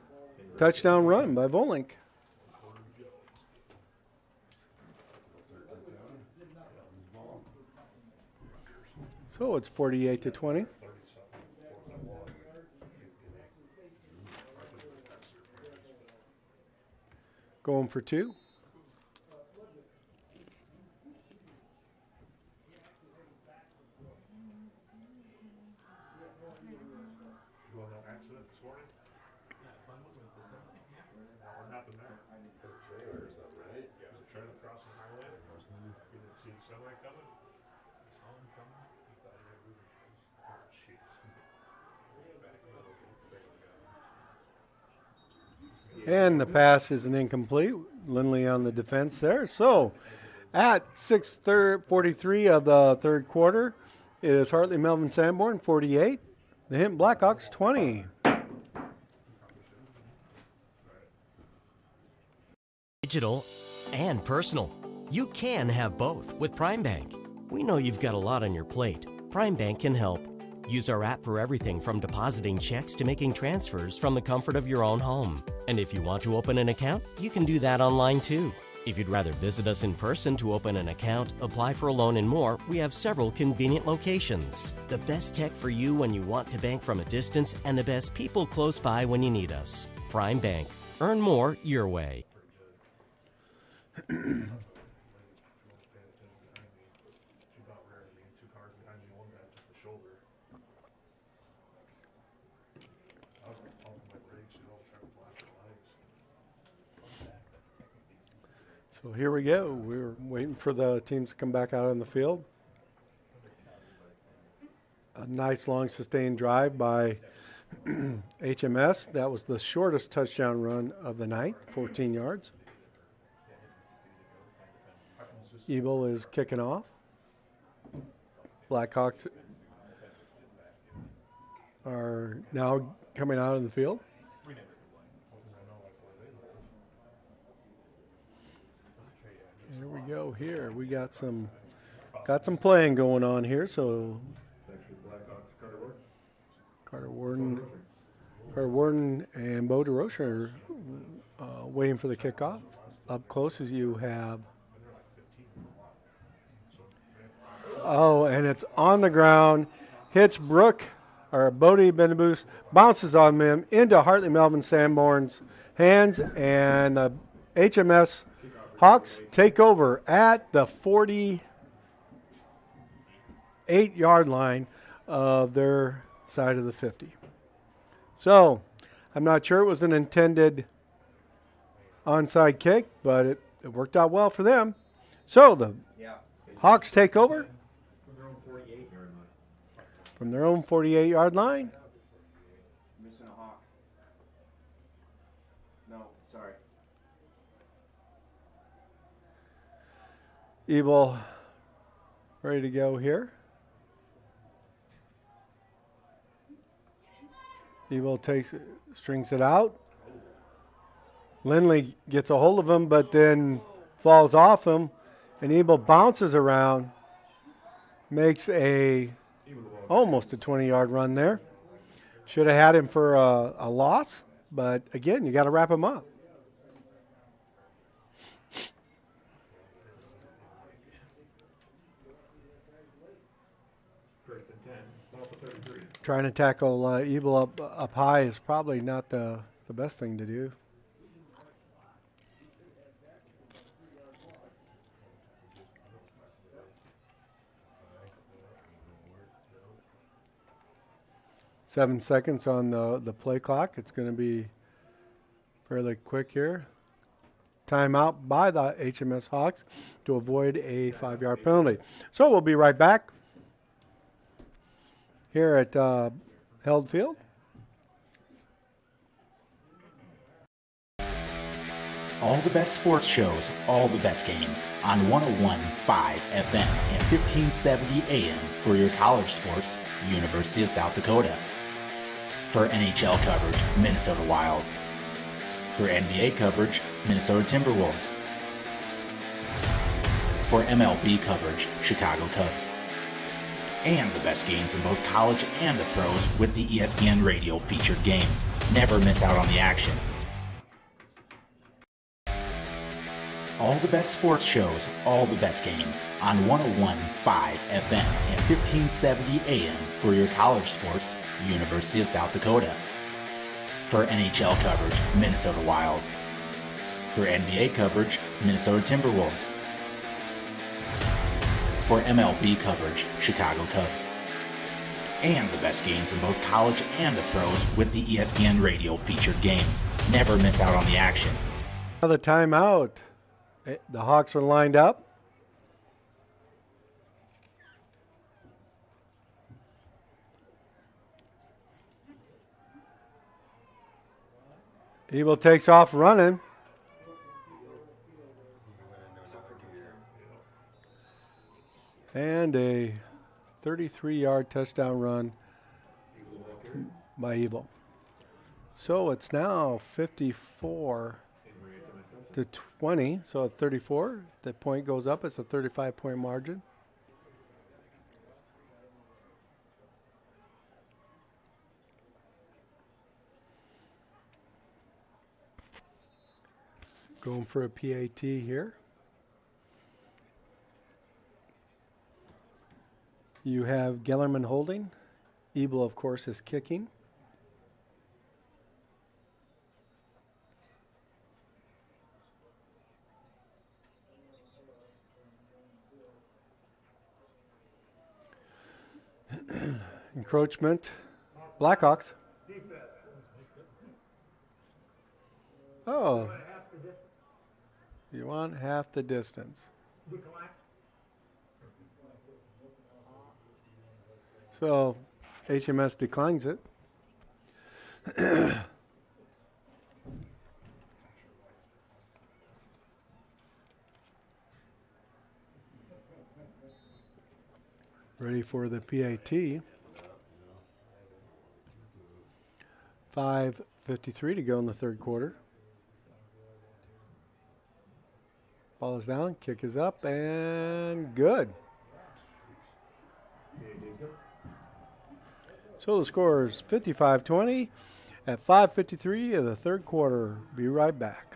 Speaker 1: touchdown run by Volink. So it's 48-20. Going for 2. And the pass is an incomplete. Lindley on the defense there. So at 6:43 of the third quarter, it is Hartley Melvin Sanborn 48, the Hinton Blackhawks 20.
Speaker 9: Digital and personal. You can have both with Prime Bank. We know you've got a lot on your plate. Prime Bank can help. Use our app for everything from depositing checks to making transfers from the comfort of your own home. And if you want to open an account, you can do that online too. If you'd rather visit us in person to open an account, apply for a loan and more, we have several convenient locations. The best tech for you when you want to bank from a distance and the best people close by when you need us. Prime Bank. Earn more your way.
Speaker 1: So here we go. We're waiting for the teams to come back out on the field. A nice long sustained drive by HMS. That was the shortest touchdown run of the night, 14 yards. Eagle is kicking off. Blackhawks are now coming out on the field. Here we go. Here we got some playing going on here. So Carter Warden and Bo DeRoche are waiting for the kickoff. Up close as you have. Oh, and it's on the ground. Hits Brooke or Bodie Benabus, bounces on him into Hartley Melvin Sanborn's hands, and the HMS Hawks take over at the 48-yard line of their side of the 50. So I'm not sure it was an intended onside kick, but it worked out well for them. So the Hawks take over from their own 48-yard line.
Speaker 3: Missing a Hawk. No, sorry.
Speaker 1: Ebel ready to go here. Ebel strings it out. Lindley gets a hold of him, but then falls off him, and Ebel bounces around, makes almost a 20-yard run there. Should have had him for a loss, but again, you got to wrap him up. Trying to tackle Ebel up high is probably not the best thing to do. Seven seconds on the play clock. It's going to be fairly quick here. Timeout by the HMS Hawks to avoid a 5-yard penalty. So we'll be right back here at Held Field.
Speaker 4: All the best sports shows, all the best games on 101.5 FM and 1570 AM for your college sports, University of South Dakota. For NHL coverage, Minnesota Wild. For NBA coverage, Minnesota Timberwolves. For MLB coverage, Chicago Cubs. And the best games in both college and the pros with the ESPN Radio featured games. Never miss out on the action. All the best sports shows, all the best games on 101.5 FM and 1570 AM for your college sports, University of South Dakota. For NHL coverage, Minnesota Wild. For NBA coverage, Minnesota Timberwolves. For MLB coverage, Chicago Cubs. And the best games in both college and the pros with the ESPN Radio featured games. Never miss out on the action.
Speaker 1: Another timeout. The Hawks are lined up. Ebel takes off running. And a 33-yard touchdown run by Ebel. So it's now 54 to 20, so at 34. The point goes up. It's a 35-point margin. Going for a PAT here. You have Gellerman holding. Ebel, of course, is kicking. Encroachment. Blackhawks. Oh. You want half the distance. So HMS declines it. Ready for the PAT. 5:53 to go in the third quarter. Ball is down, kick is up, and good. So the score is 55-20 at 5:53 of the third quarter. Be right back.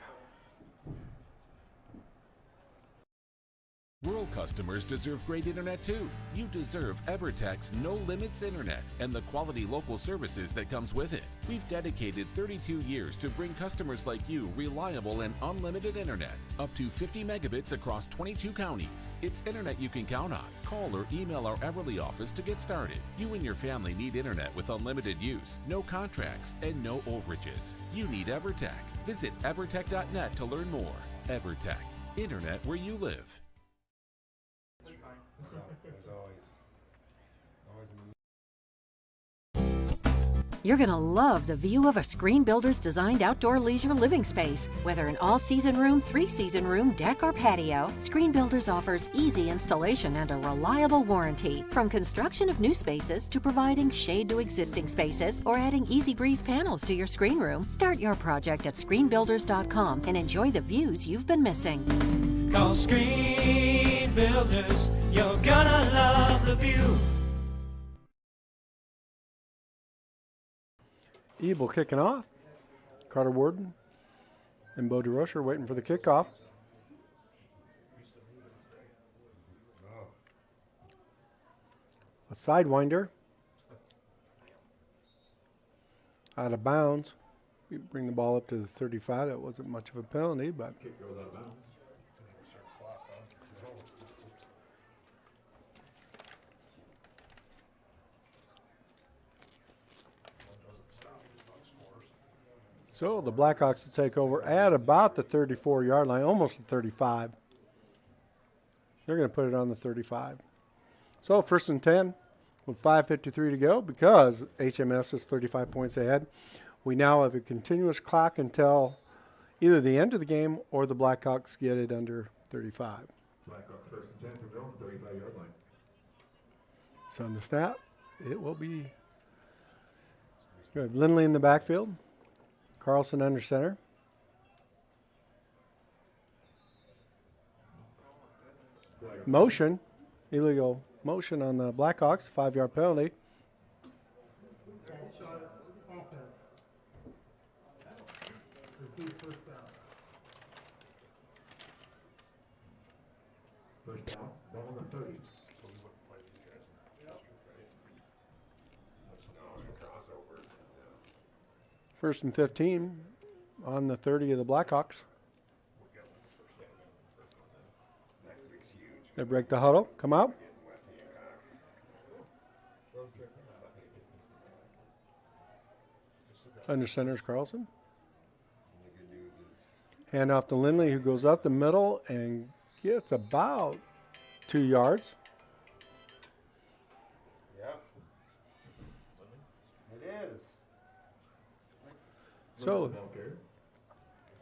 Speaker 6: Rural customers deserve great internet too. You deserve EverTech's no limits internet and the quality local services that comes with it. We've dedicated 32 years to bring customers like you reliable and unlimited internet, up to 50 megabits across 22 counties. It's internet you can count on. Call or email our Everly office to get started. You and your family need internet with unlimited use, no contracts, and no overages. You need EverTech. Visit evertech.net to learn more. EverTech, internet where you live.
Speaker 7: You're going to love the view of a Screen Builder's designed outdoor leisure living space. Whether an all-season room, three-season room, deck, or patio, Screen Builders offers easy installation and a reliable warranty. From construction of new spaces to providing shade to existing spaces or adding Easy Breeze panels to your screen room, start your project at screenbuilders.com and enjoy the views you've been missing.
Speaker 8: Call Screen Builders, you're gonna love the view.
Speaker 1: Ebel kicking off. Carter Warden and Bo DeRocher waiting for the kickoff. A sidewinder. Out of bounds. We bring the ball up to the 35. That wasn't much of a penalty, but
Speaker 2: Kick goes out of bounds.
Speaker 1: so the Blackhawks will take over at about the 34-yard line, almost the 35. They're going to put it on the 35. So first and 10 with 5:53 to go because HMS is 35 points ahead. We now have a continuous clock until either the end of the game or the Blackhawks get it under 35.
Speaker 2: Blackhawks first and 10 from their own 35-yard line.
Speaker 1: So on the snap, it will be good. Lindley in the backfield. Carlson under center. Motion, illegal motion on the Blackhawks, 5-yard penalty.
Speaker 2: First down, ball on the 30.
Speaker 1: First and 15 on the 30 of the Blackhawks. They break the huddle, come out. Under center is Carlson. Hand off to Lindley, who goes up the middle and gets about 2 yards.
Speaker 5: Yep. It is.
Speaker 1: So,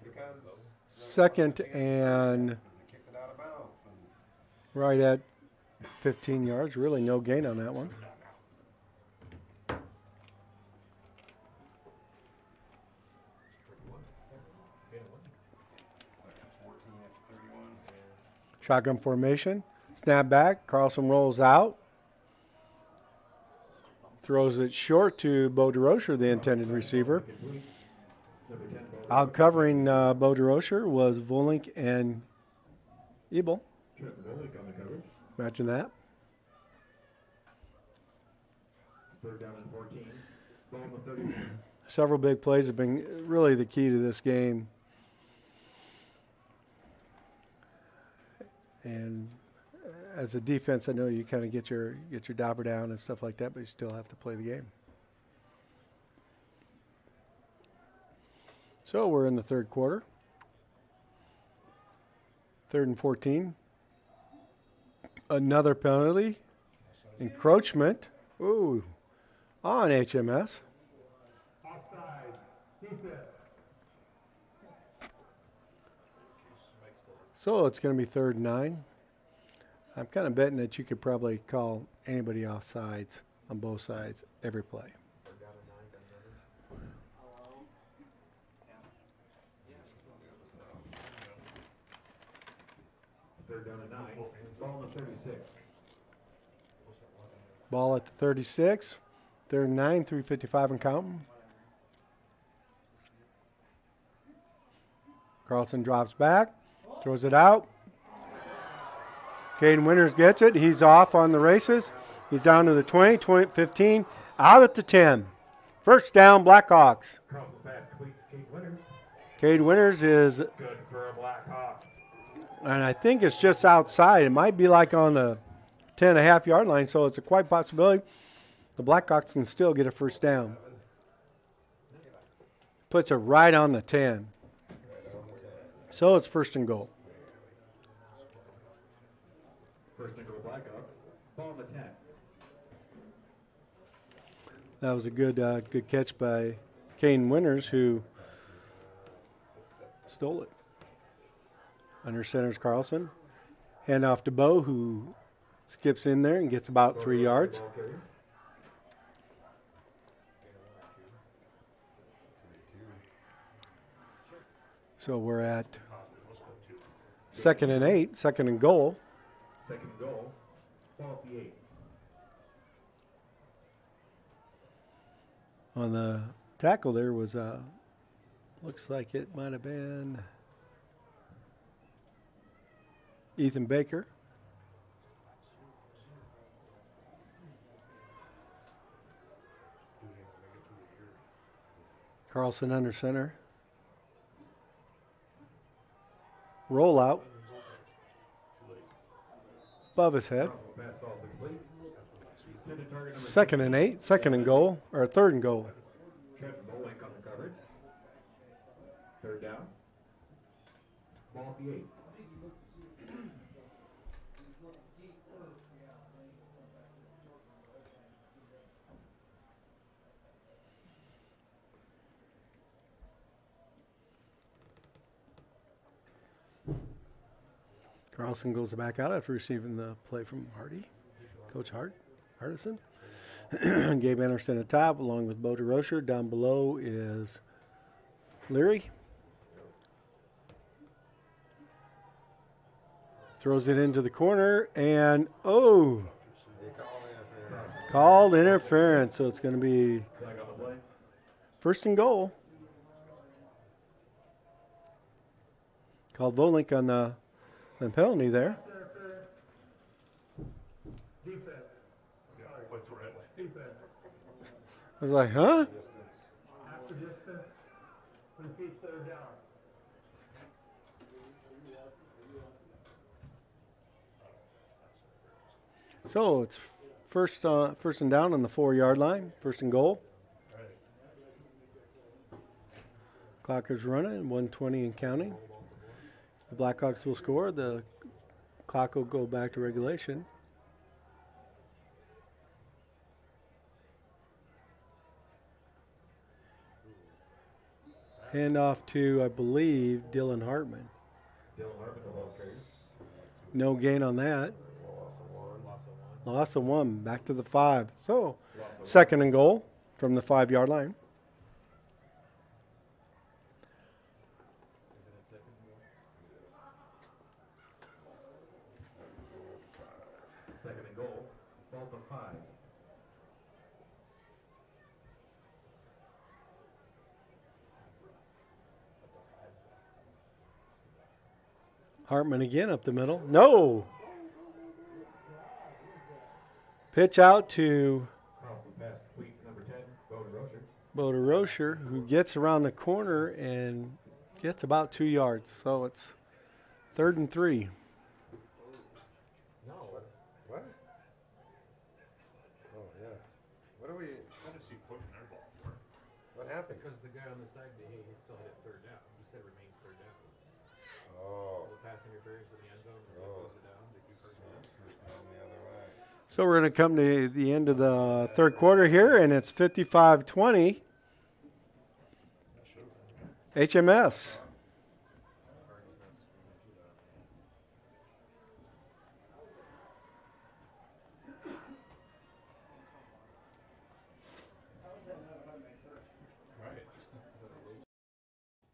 Speaker 5: Because
Speaker 1: second and
Speaker 5: kicked it out of bounds.
Speaker 1: right at 15 yards. Really no gain on that one. Shotgun formation. Snap back. Carlson rolls out. Throws it short to Bo DeRocher, the intended receiver. Out covering Bo DeRocher was Volink and Ebel. Imagine that.
Speaker 2: Third down and 14. Ball on the 30.
Speaker 1: Several big plays have been really the key to this game. And as a defense, I know you kind of get your dauber down and stuff like that, but you still have to play the game. So we're in the third quarter. 3rd and 14. Another penalty. Encroachment. Ooh. On HMS. So it's going to be 3rd and 9. I'm kind of betting that you could probably call anybody off sides on both sides every play.
Speaker 2: Third down and 9. Ball on the 36.
Speaker 1: Ball at the 36. 3rd and 9, 3:55 and counting. Carlson drops back, throws it out. Caden Winters gets it. He's off on the races. He's down to the 20, 15, out at the 10. First down, Blackhawks.
Speaker 2: Carlson pass complete to Cade Winters.
Speaker 1: Cade Winters is,
Speaker 2: Good for a Blackhawk.
Speaker 1: and I think it's just outside. It might be like on the 10.5-yard line, so it's a quite possibility the Blackhawks can still get a first down. Puts it right on the 10. So it's 1st and goal.
Speaker 2: First and goal Blackhawks. Ball on the 10.
Speaker 1: That was a good catch by Caden Winters, who stole it. Under center's Carlson. Hand off to Bo, who skips in there and gets about 3 yards. So we're at 2nd and 8, 2nd and goal.
Speaker 2: 2nd and goal. Ball at the 8.
Speaker 1: On the tackle there was, looks like it might have been Ethan Baker. Carlson under center. Rollout. Above his head. 2nd and 8, 2nd and goal, or 3rd and goal.
Speaker 2: Trevor Bolink on the coverage. 3rd down. Ball at the 8.
Speaker 1: Carlson goes back out after receiving the play from Hardy, Coach Hardison. Gabe Anderson at top, along with Bo DeRocher. Down below is Leary. Throws it into the corner, and called interference. So it's going to be 1st and goal. Called Volink on the penalty there. I was like, huh? So it's first and down on the 4-yard line, 1st and goal. Clock is running, 1:20 and counting. The Blackhawks will score. The clock will go back to regulation. Hand off to, I believe, Dylan Hartman. No gain on that. Loss of 1. Back to the 5. So 2nd and goal from the 5-yard line. Hartman again up the middle. No! Pitch out to Boda Rocher, who gets around the corner and gets about 2 yards. So it's 3rd and 3.
Speaker 5: No. What? Oh, yeah. What are we?
Speaker 2: What is he putting their ball for?
Speaker 5: What happened?
Speaker 2: Because the guy on the side, he still had it 3rd down. He said it remains 3rd down.
Speaker 5: Oh.
Speaker 2: The pass interference in the end zone.
Speaker 5: Oh.
Speaker 2: Close it down. They do first down.
Speaker 5: First down the other way.
Speaker 1: So we're going to come to the end of the 3rd quarter here, and it's 55-20. HMS.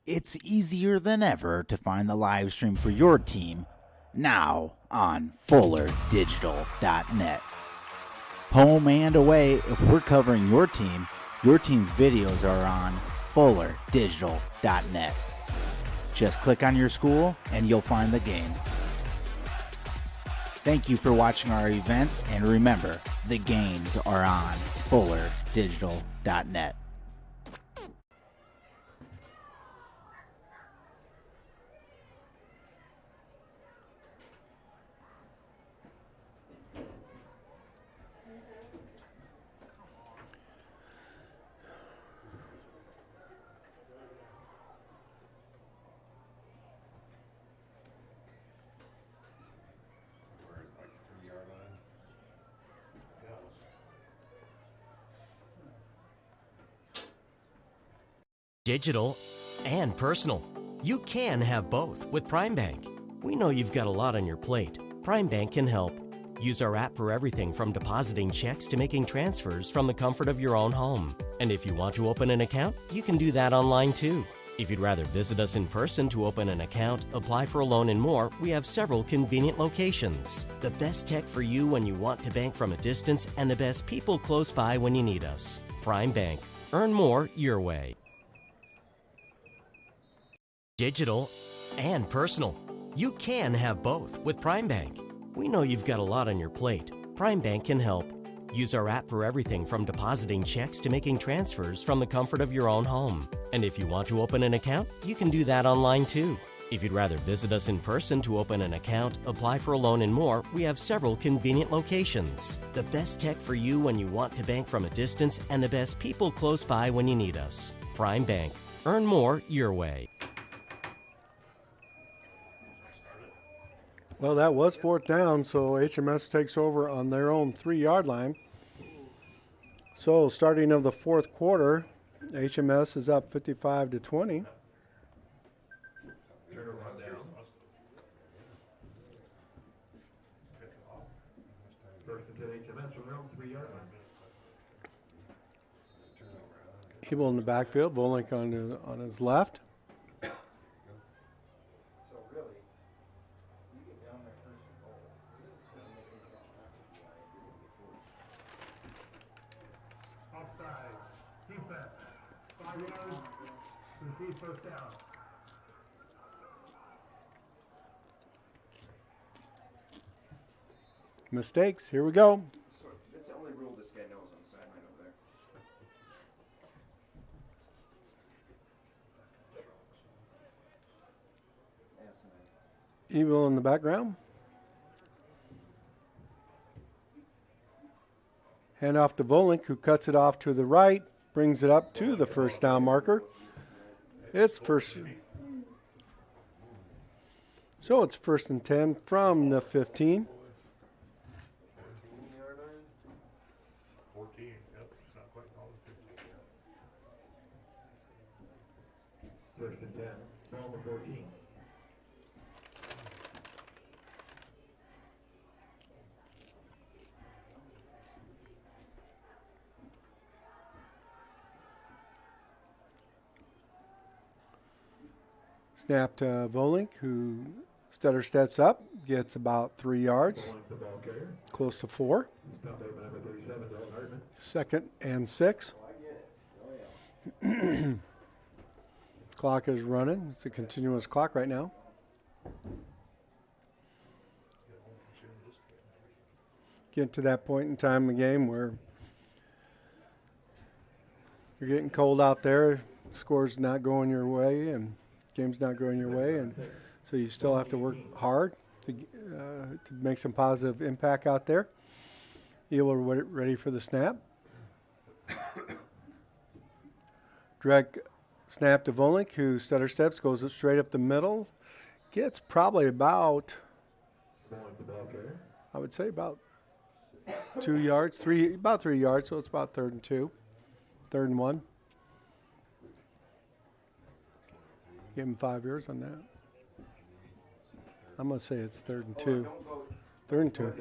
Speaker 4: It's easier than ever to find the live stream for your team now on FullerDigital.net. Home and away, if we're covering your team's videos are on FullerDigital.net. Just click on your school and you'll find the game. Thank you for watching our events, and remember, the games are on FullerDigital.net.
Speaker 9: Digital and personal. You can have both with Prime Bank. We know you've got a lot on your plate. Prime Bank can help. Use our app for everything from depositing checks to making transfers from the comfort of your own home. And if you want to open an account, you can do that online too. If you'd rather visit us in person to open an account, apply for a loan and more, we have several convenient locations. The best tech for you when you want to bank from a distance, and the best people close by when you need us. Prime Bank. Earn more your way. Digital and personal. You can have both with Prime Bank. We know you've got a lot on your plate. Prime Bank can help. Use our app for everything from depositing checks to making transfers from the comfort of your own home. And if you want to open an account, you can do that online too. If you'd rather visit us in person to open an account, apply for a loan and more, we have several convenient locations. The best tech for you when you want to bank from a distance, and the best people close by when you need us. Prime Bank. Earn more your way.
Speaker 1: Well, that was 4th down, so HMS takes over on their own 3-yard line. So starting of the 4th quarter, HMS is up 55-20.
Speaker 2: First and 10 HMS from their own 3-yard line.
Speaker 1: Evil in the backfield, Volink on his left.
Speaker 2: First down.
Speaker 1: Mistakes. Here we go.
Speaker 3: That's the only rule this guy knows on the sideline over there.
Speaker 1: Evil in the background. Hand off to Volink, who cuts it off to the right, brings it up to the first down marker. It's first. So it's 1st and 10 from the 15.
Speaker 2: 14. Yep. Not quite all the 15. 1st and 10. Ball to 14.
Speaker 1: Snap to Volink, who stutter steps up, gets about 3 yards, close to 4. 2nd and 6. Clock is running. It's a continuous clock right now. get to that point in time in the game where you're getting cold out there, score's not going your way, and game's not going your way, and so you still have to work hard to make some positive impact out there. Eel are ready for the snap. Direct snap to Volink, who stutter steps, goes up straight up the middle. Gets probably about, I would say about 2 yards, about 3 yards, so it's about 3rd and 2, 3rd and 1. Give him 5 yards on that. I'm going to say it's 3rd and 2. 3rd and 2.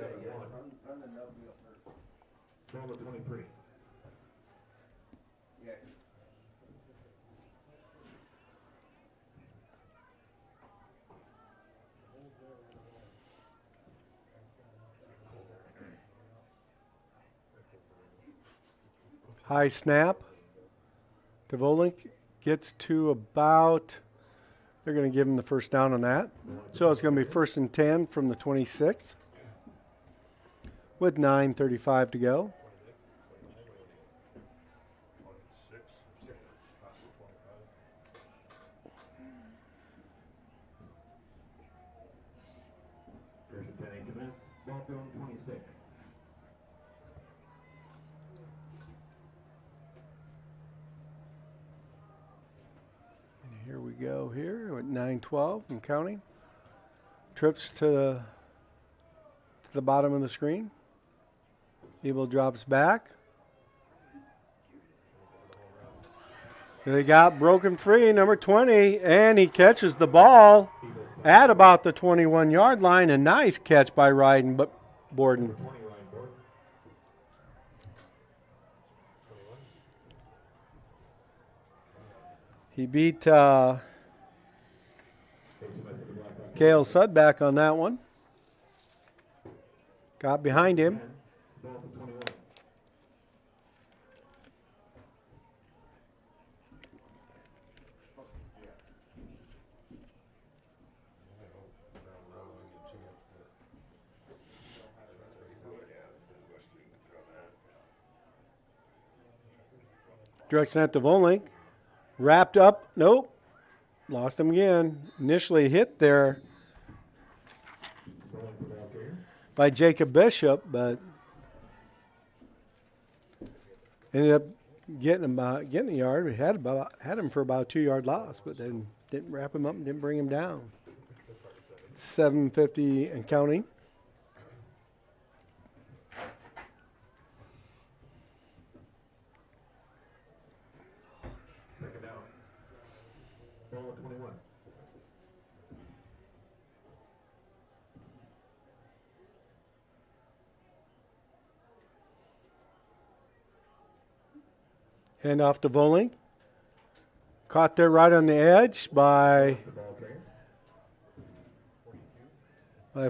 Speaker 1: High snap to Volink. Gets to about, they're going to give him the first down on that. So it's going to be 1st and 10 from the 26 with 9:35 to go.
Speaker 2: There's a 10 HMS, ball field 26.
Speaker 1: Here we go here at 9:12 and counting. Trips to the bottom of the screen. Evil drops back. They got broken free, number 20, and he catches the ball at about the 21-yard line. A nice catch by Ryden Borden. He beat Kale Sudback on that one. Got behind him. Direct snap to Volink. Wrapped up. Nope. Lost him again. Initially hit there by Jacob Bishop, but ended up getting a yard. We had him for about a 2-yard loss, but then didn't wrap him up and didn't bring him down. 7:50 and counting.
Speaker 2: Second down. Ball at 21.
Speaker 1: Hand off to Volink. Caught there right on the edge by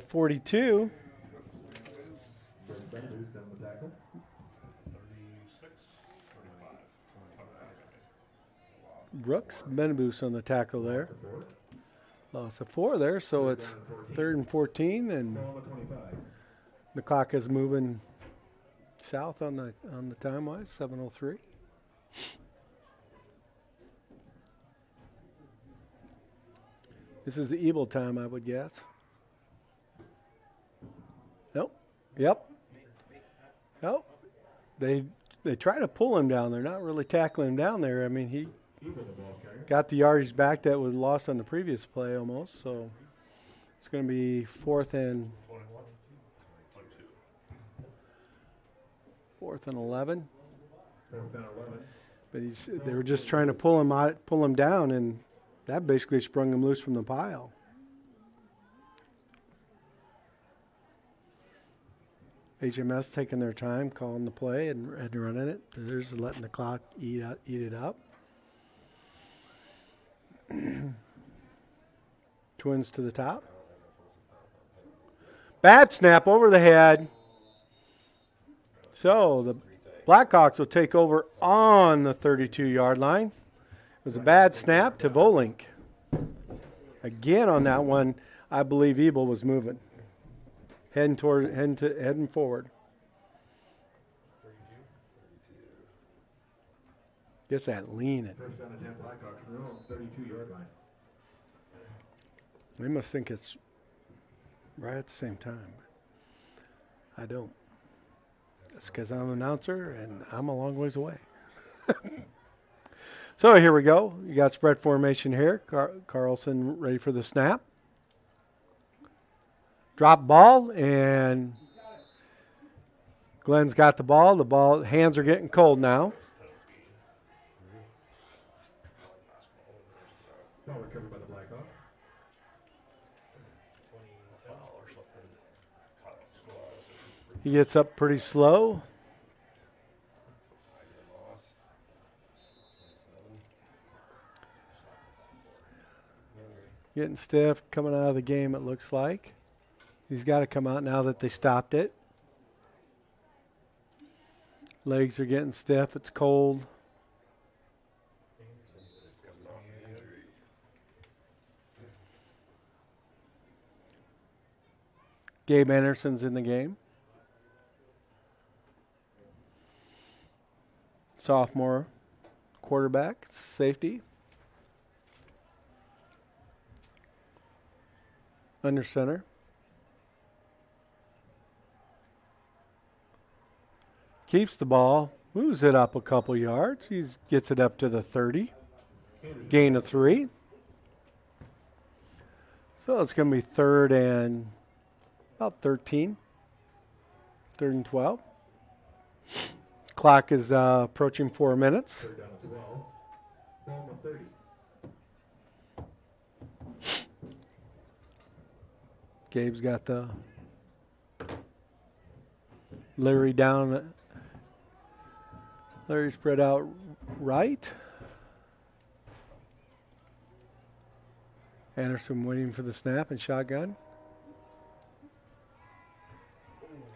Speaker 1: 42. Brooks Benabus on the tackle there. Loss of 4 there, so it's 3rd and 14, and the clock is moving south on the time wise. 7:03. This is the evil time, I would guess. Nope. Yep. Nope. They try to pull him down. They're not really tackling him down there. I mean, he got the yardage back that was lost on the previous play almost. So it's going to be 4th and 11. But they were just trying to pull him down, and that basically sprung him loose from the pile. HMS taking their time, calling the play and running it. They're just letting the clock eat it up. Twins to the top. Bad snap over the head. So the Blackhawks will take over on the 32-yard line. It was a bad snap to Volink. Again on that one, I believe Ebel was moving, heading forward. Gets that leaning.
Speaker 2: First down and 10 Blackhawks from their own 32-yard line.
Speaker 1: They must think it's right at the same time. I don't. That's because I'm an announcer and I'm a long ways away. So here we go. You got spread formation here. Carlson ready for the snap. Drop ball, and Glenn's got the ball. The ball, hands are getting cold now.
Speaker 2: Ball recovered by the Blackhawks.
Speaker 1: He gets up pretty slow. Getting stiff, coming out of the game, it looks like. He's got to come out now that they stopped it. Legs are getting stiff. It's cold. Gabe Anderson's in the game. Sophomore quarterback, safety. Under center. Keeps the ball, moves it up a couple yards. He gets it up to the 30. Gain of 3. So it's going to be third and about 13. 3rd and 12. Clock is approaching 4 minutes.
Speaker 2: Third down and 12. Ball on 30.
Speaker 1: Gabe's got the Larry down. Larry spread out right. Anderson waiting for the snap and shotgun.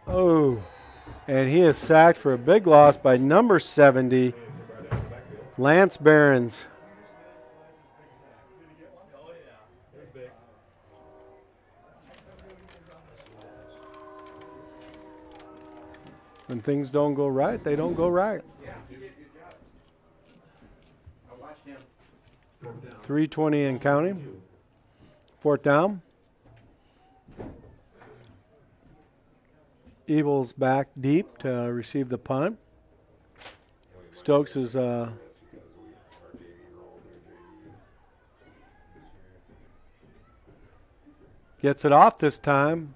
Speaker 1: Oh, and he is sacked for a big loss by number 70, Lance Behrens. When things don't go right, they don't go right. 3:20 and counting. 4th down. Evil's back deep to receive the punt. Stokes is gets it off this time.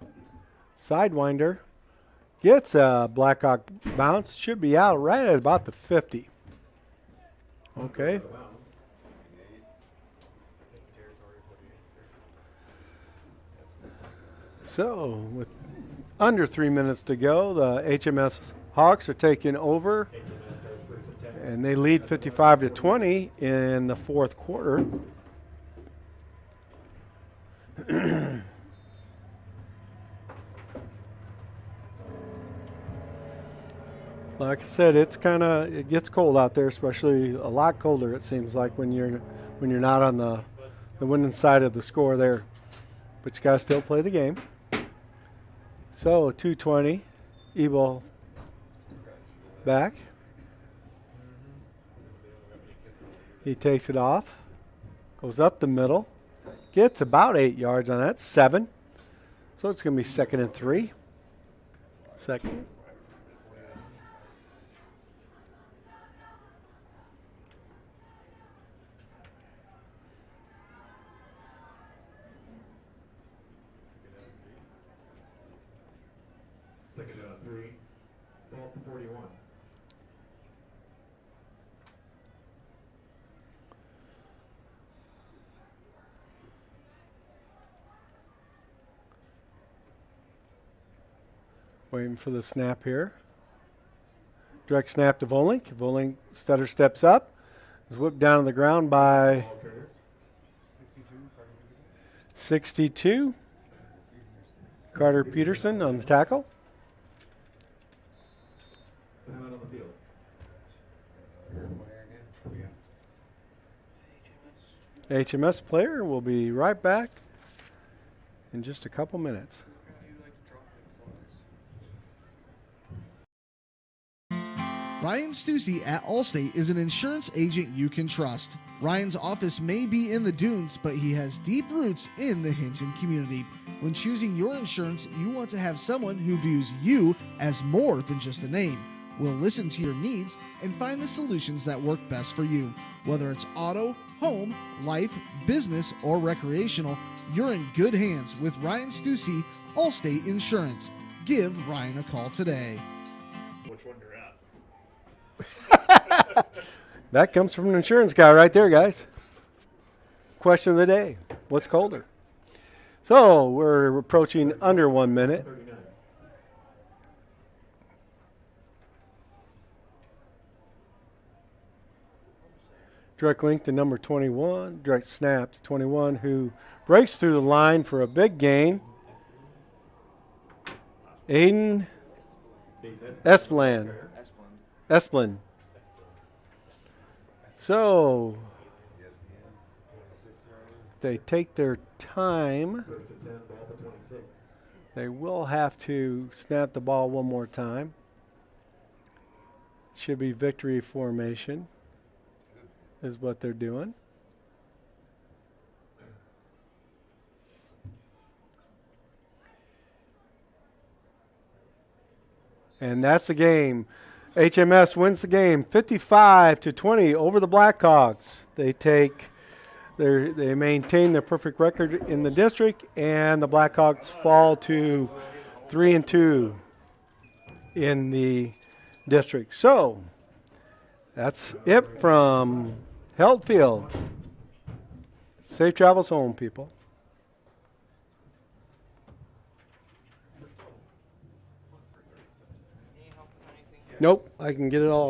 Speaker 1: Sidewinder. Gets a Blackhawk bounce. Should be out right at about the 50. Okay. So, with under 3 minutes to go, the HMS Hawks are taking over, and they lead 55-20 in the 4th quarter. Like I said, it gets cold out there, especially a lot colder it seems like when you're not on the winning side of the score there. But you gotta still play the game. So 2:20, Evil back. He takes it off, goes up the middle, gets about 8 yards on that, 7. So it's gonna be 2nd and 3. Second.
Speaker 2: Second down and 3. Ball to 41.
Speaker 1: Waiting for the snap here. Direct snap to Volink. Volink stutter steps up. Is whipped down on the ground by 62. Carter Peterson on the tackle.
Speaker 2: Time out on the field.
Speaker 1: HMS player will be right back in just a couple minutes.
Speaker 12: Ryan Stussy at Allstate is an insurance agent you can trust. Ryan's office may be in the dunes, but he has deep roots in the Hinton community. When choosing your insurance, you want to have someone who views you as more than just a name. We'll listen to your needs and find the solutions that work best for you. Whether it's auto, home, life, business, or recreational, you're in good hands with Ryan Stussy, Allstate Insurance. Give Ryan a call today.
Speaker 2: Which one you're at?
Speaker 1: That comes from an insurance guy right there, guys. Question of the day. What's colder? So we're approaching under 1 minute.
Speaker 2: 39.
Speaker 1: Direct link to number 21. Direct snap to 21, who breaks through the line for a big gain. Aiden Esplin. So they take their time.
Speaker 2: First and 10, ball to 26.
Speaker 1: They will have to snap the ball one more time. Should be victory formation is what they're doing. And that's the game. HMS wins the game 55-20 over the Blackhawks. They maintain their perfect record in the district, and the Blackhawks fall to 3-2 in the district. So that's it from Helt Field. Safe travels home, people. Nope, I can get it all.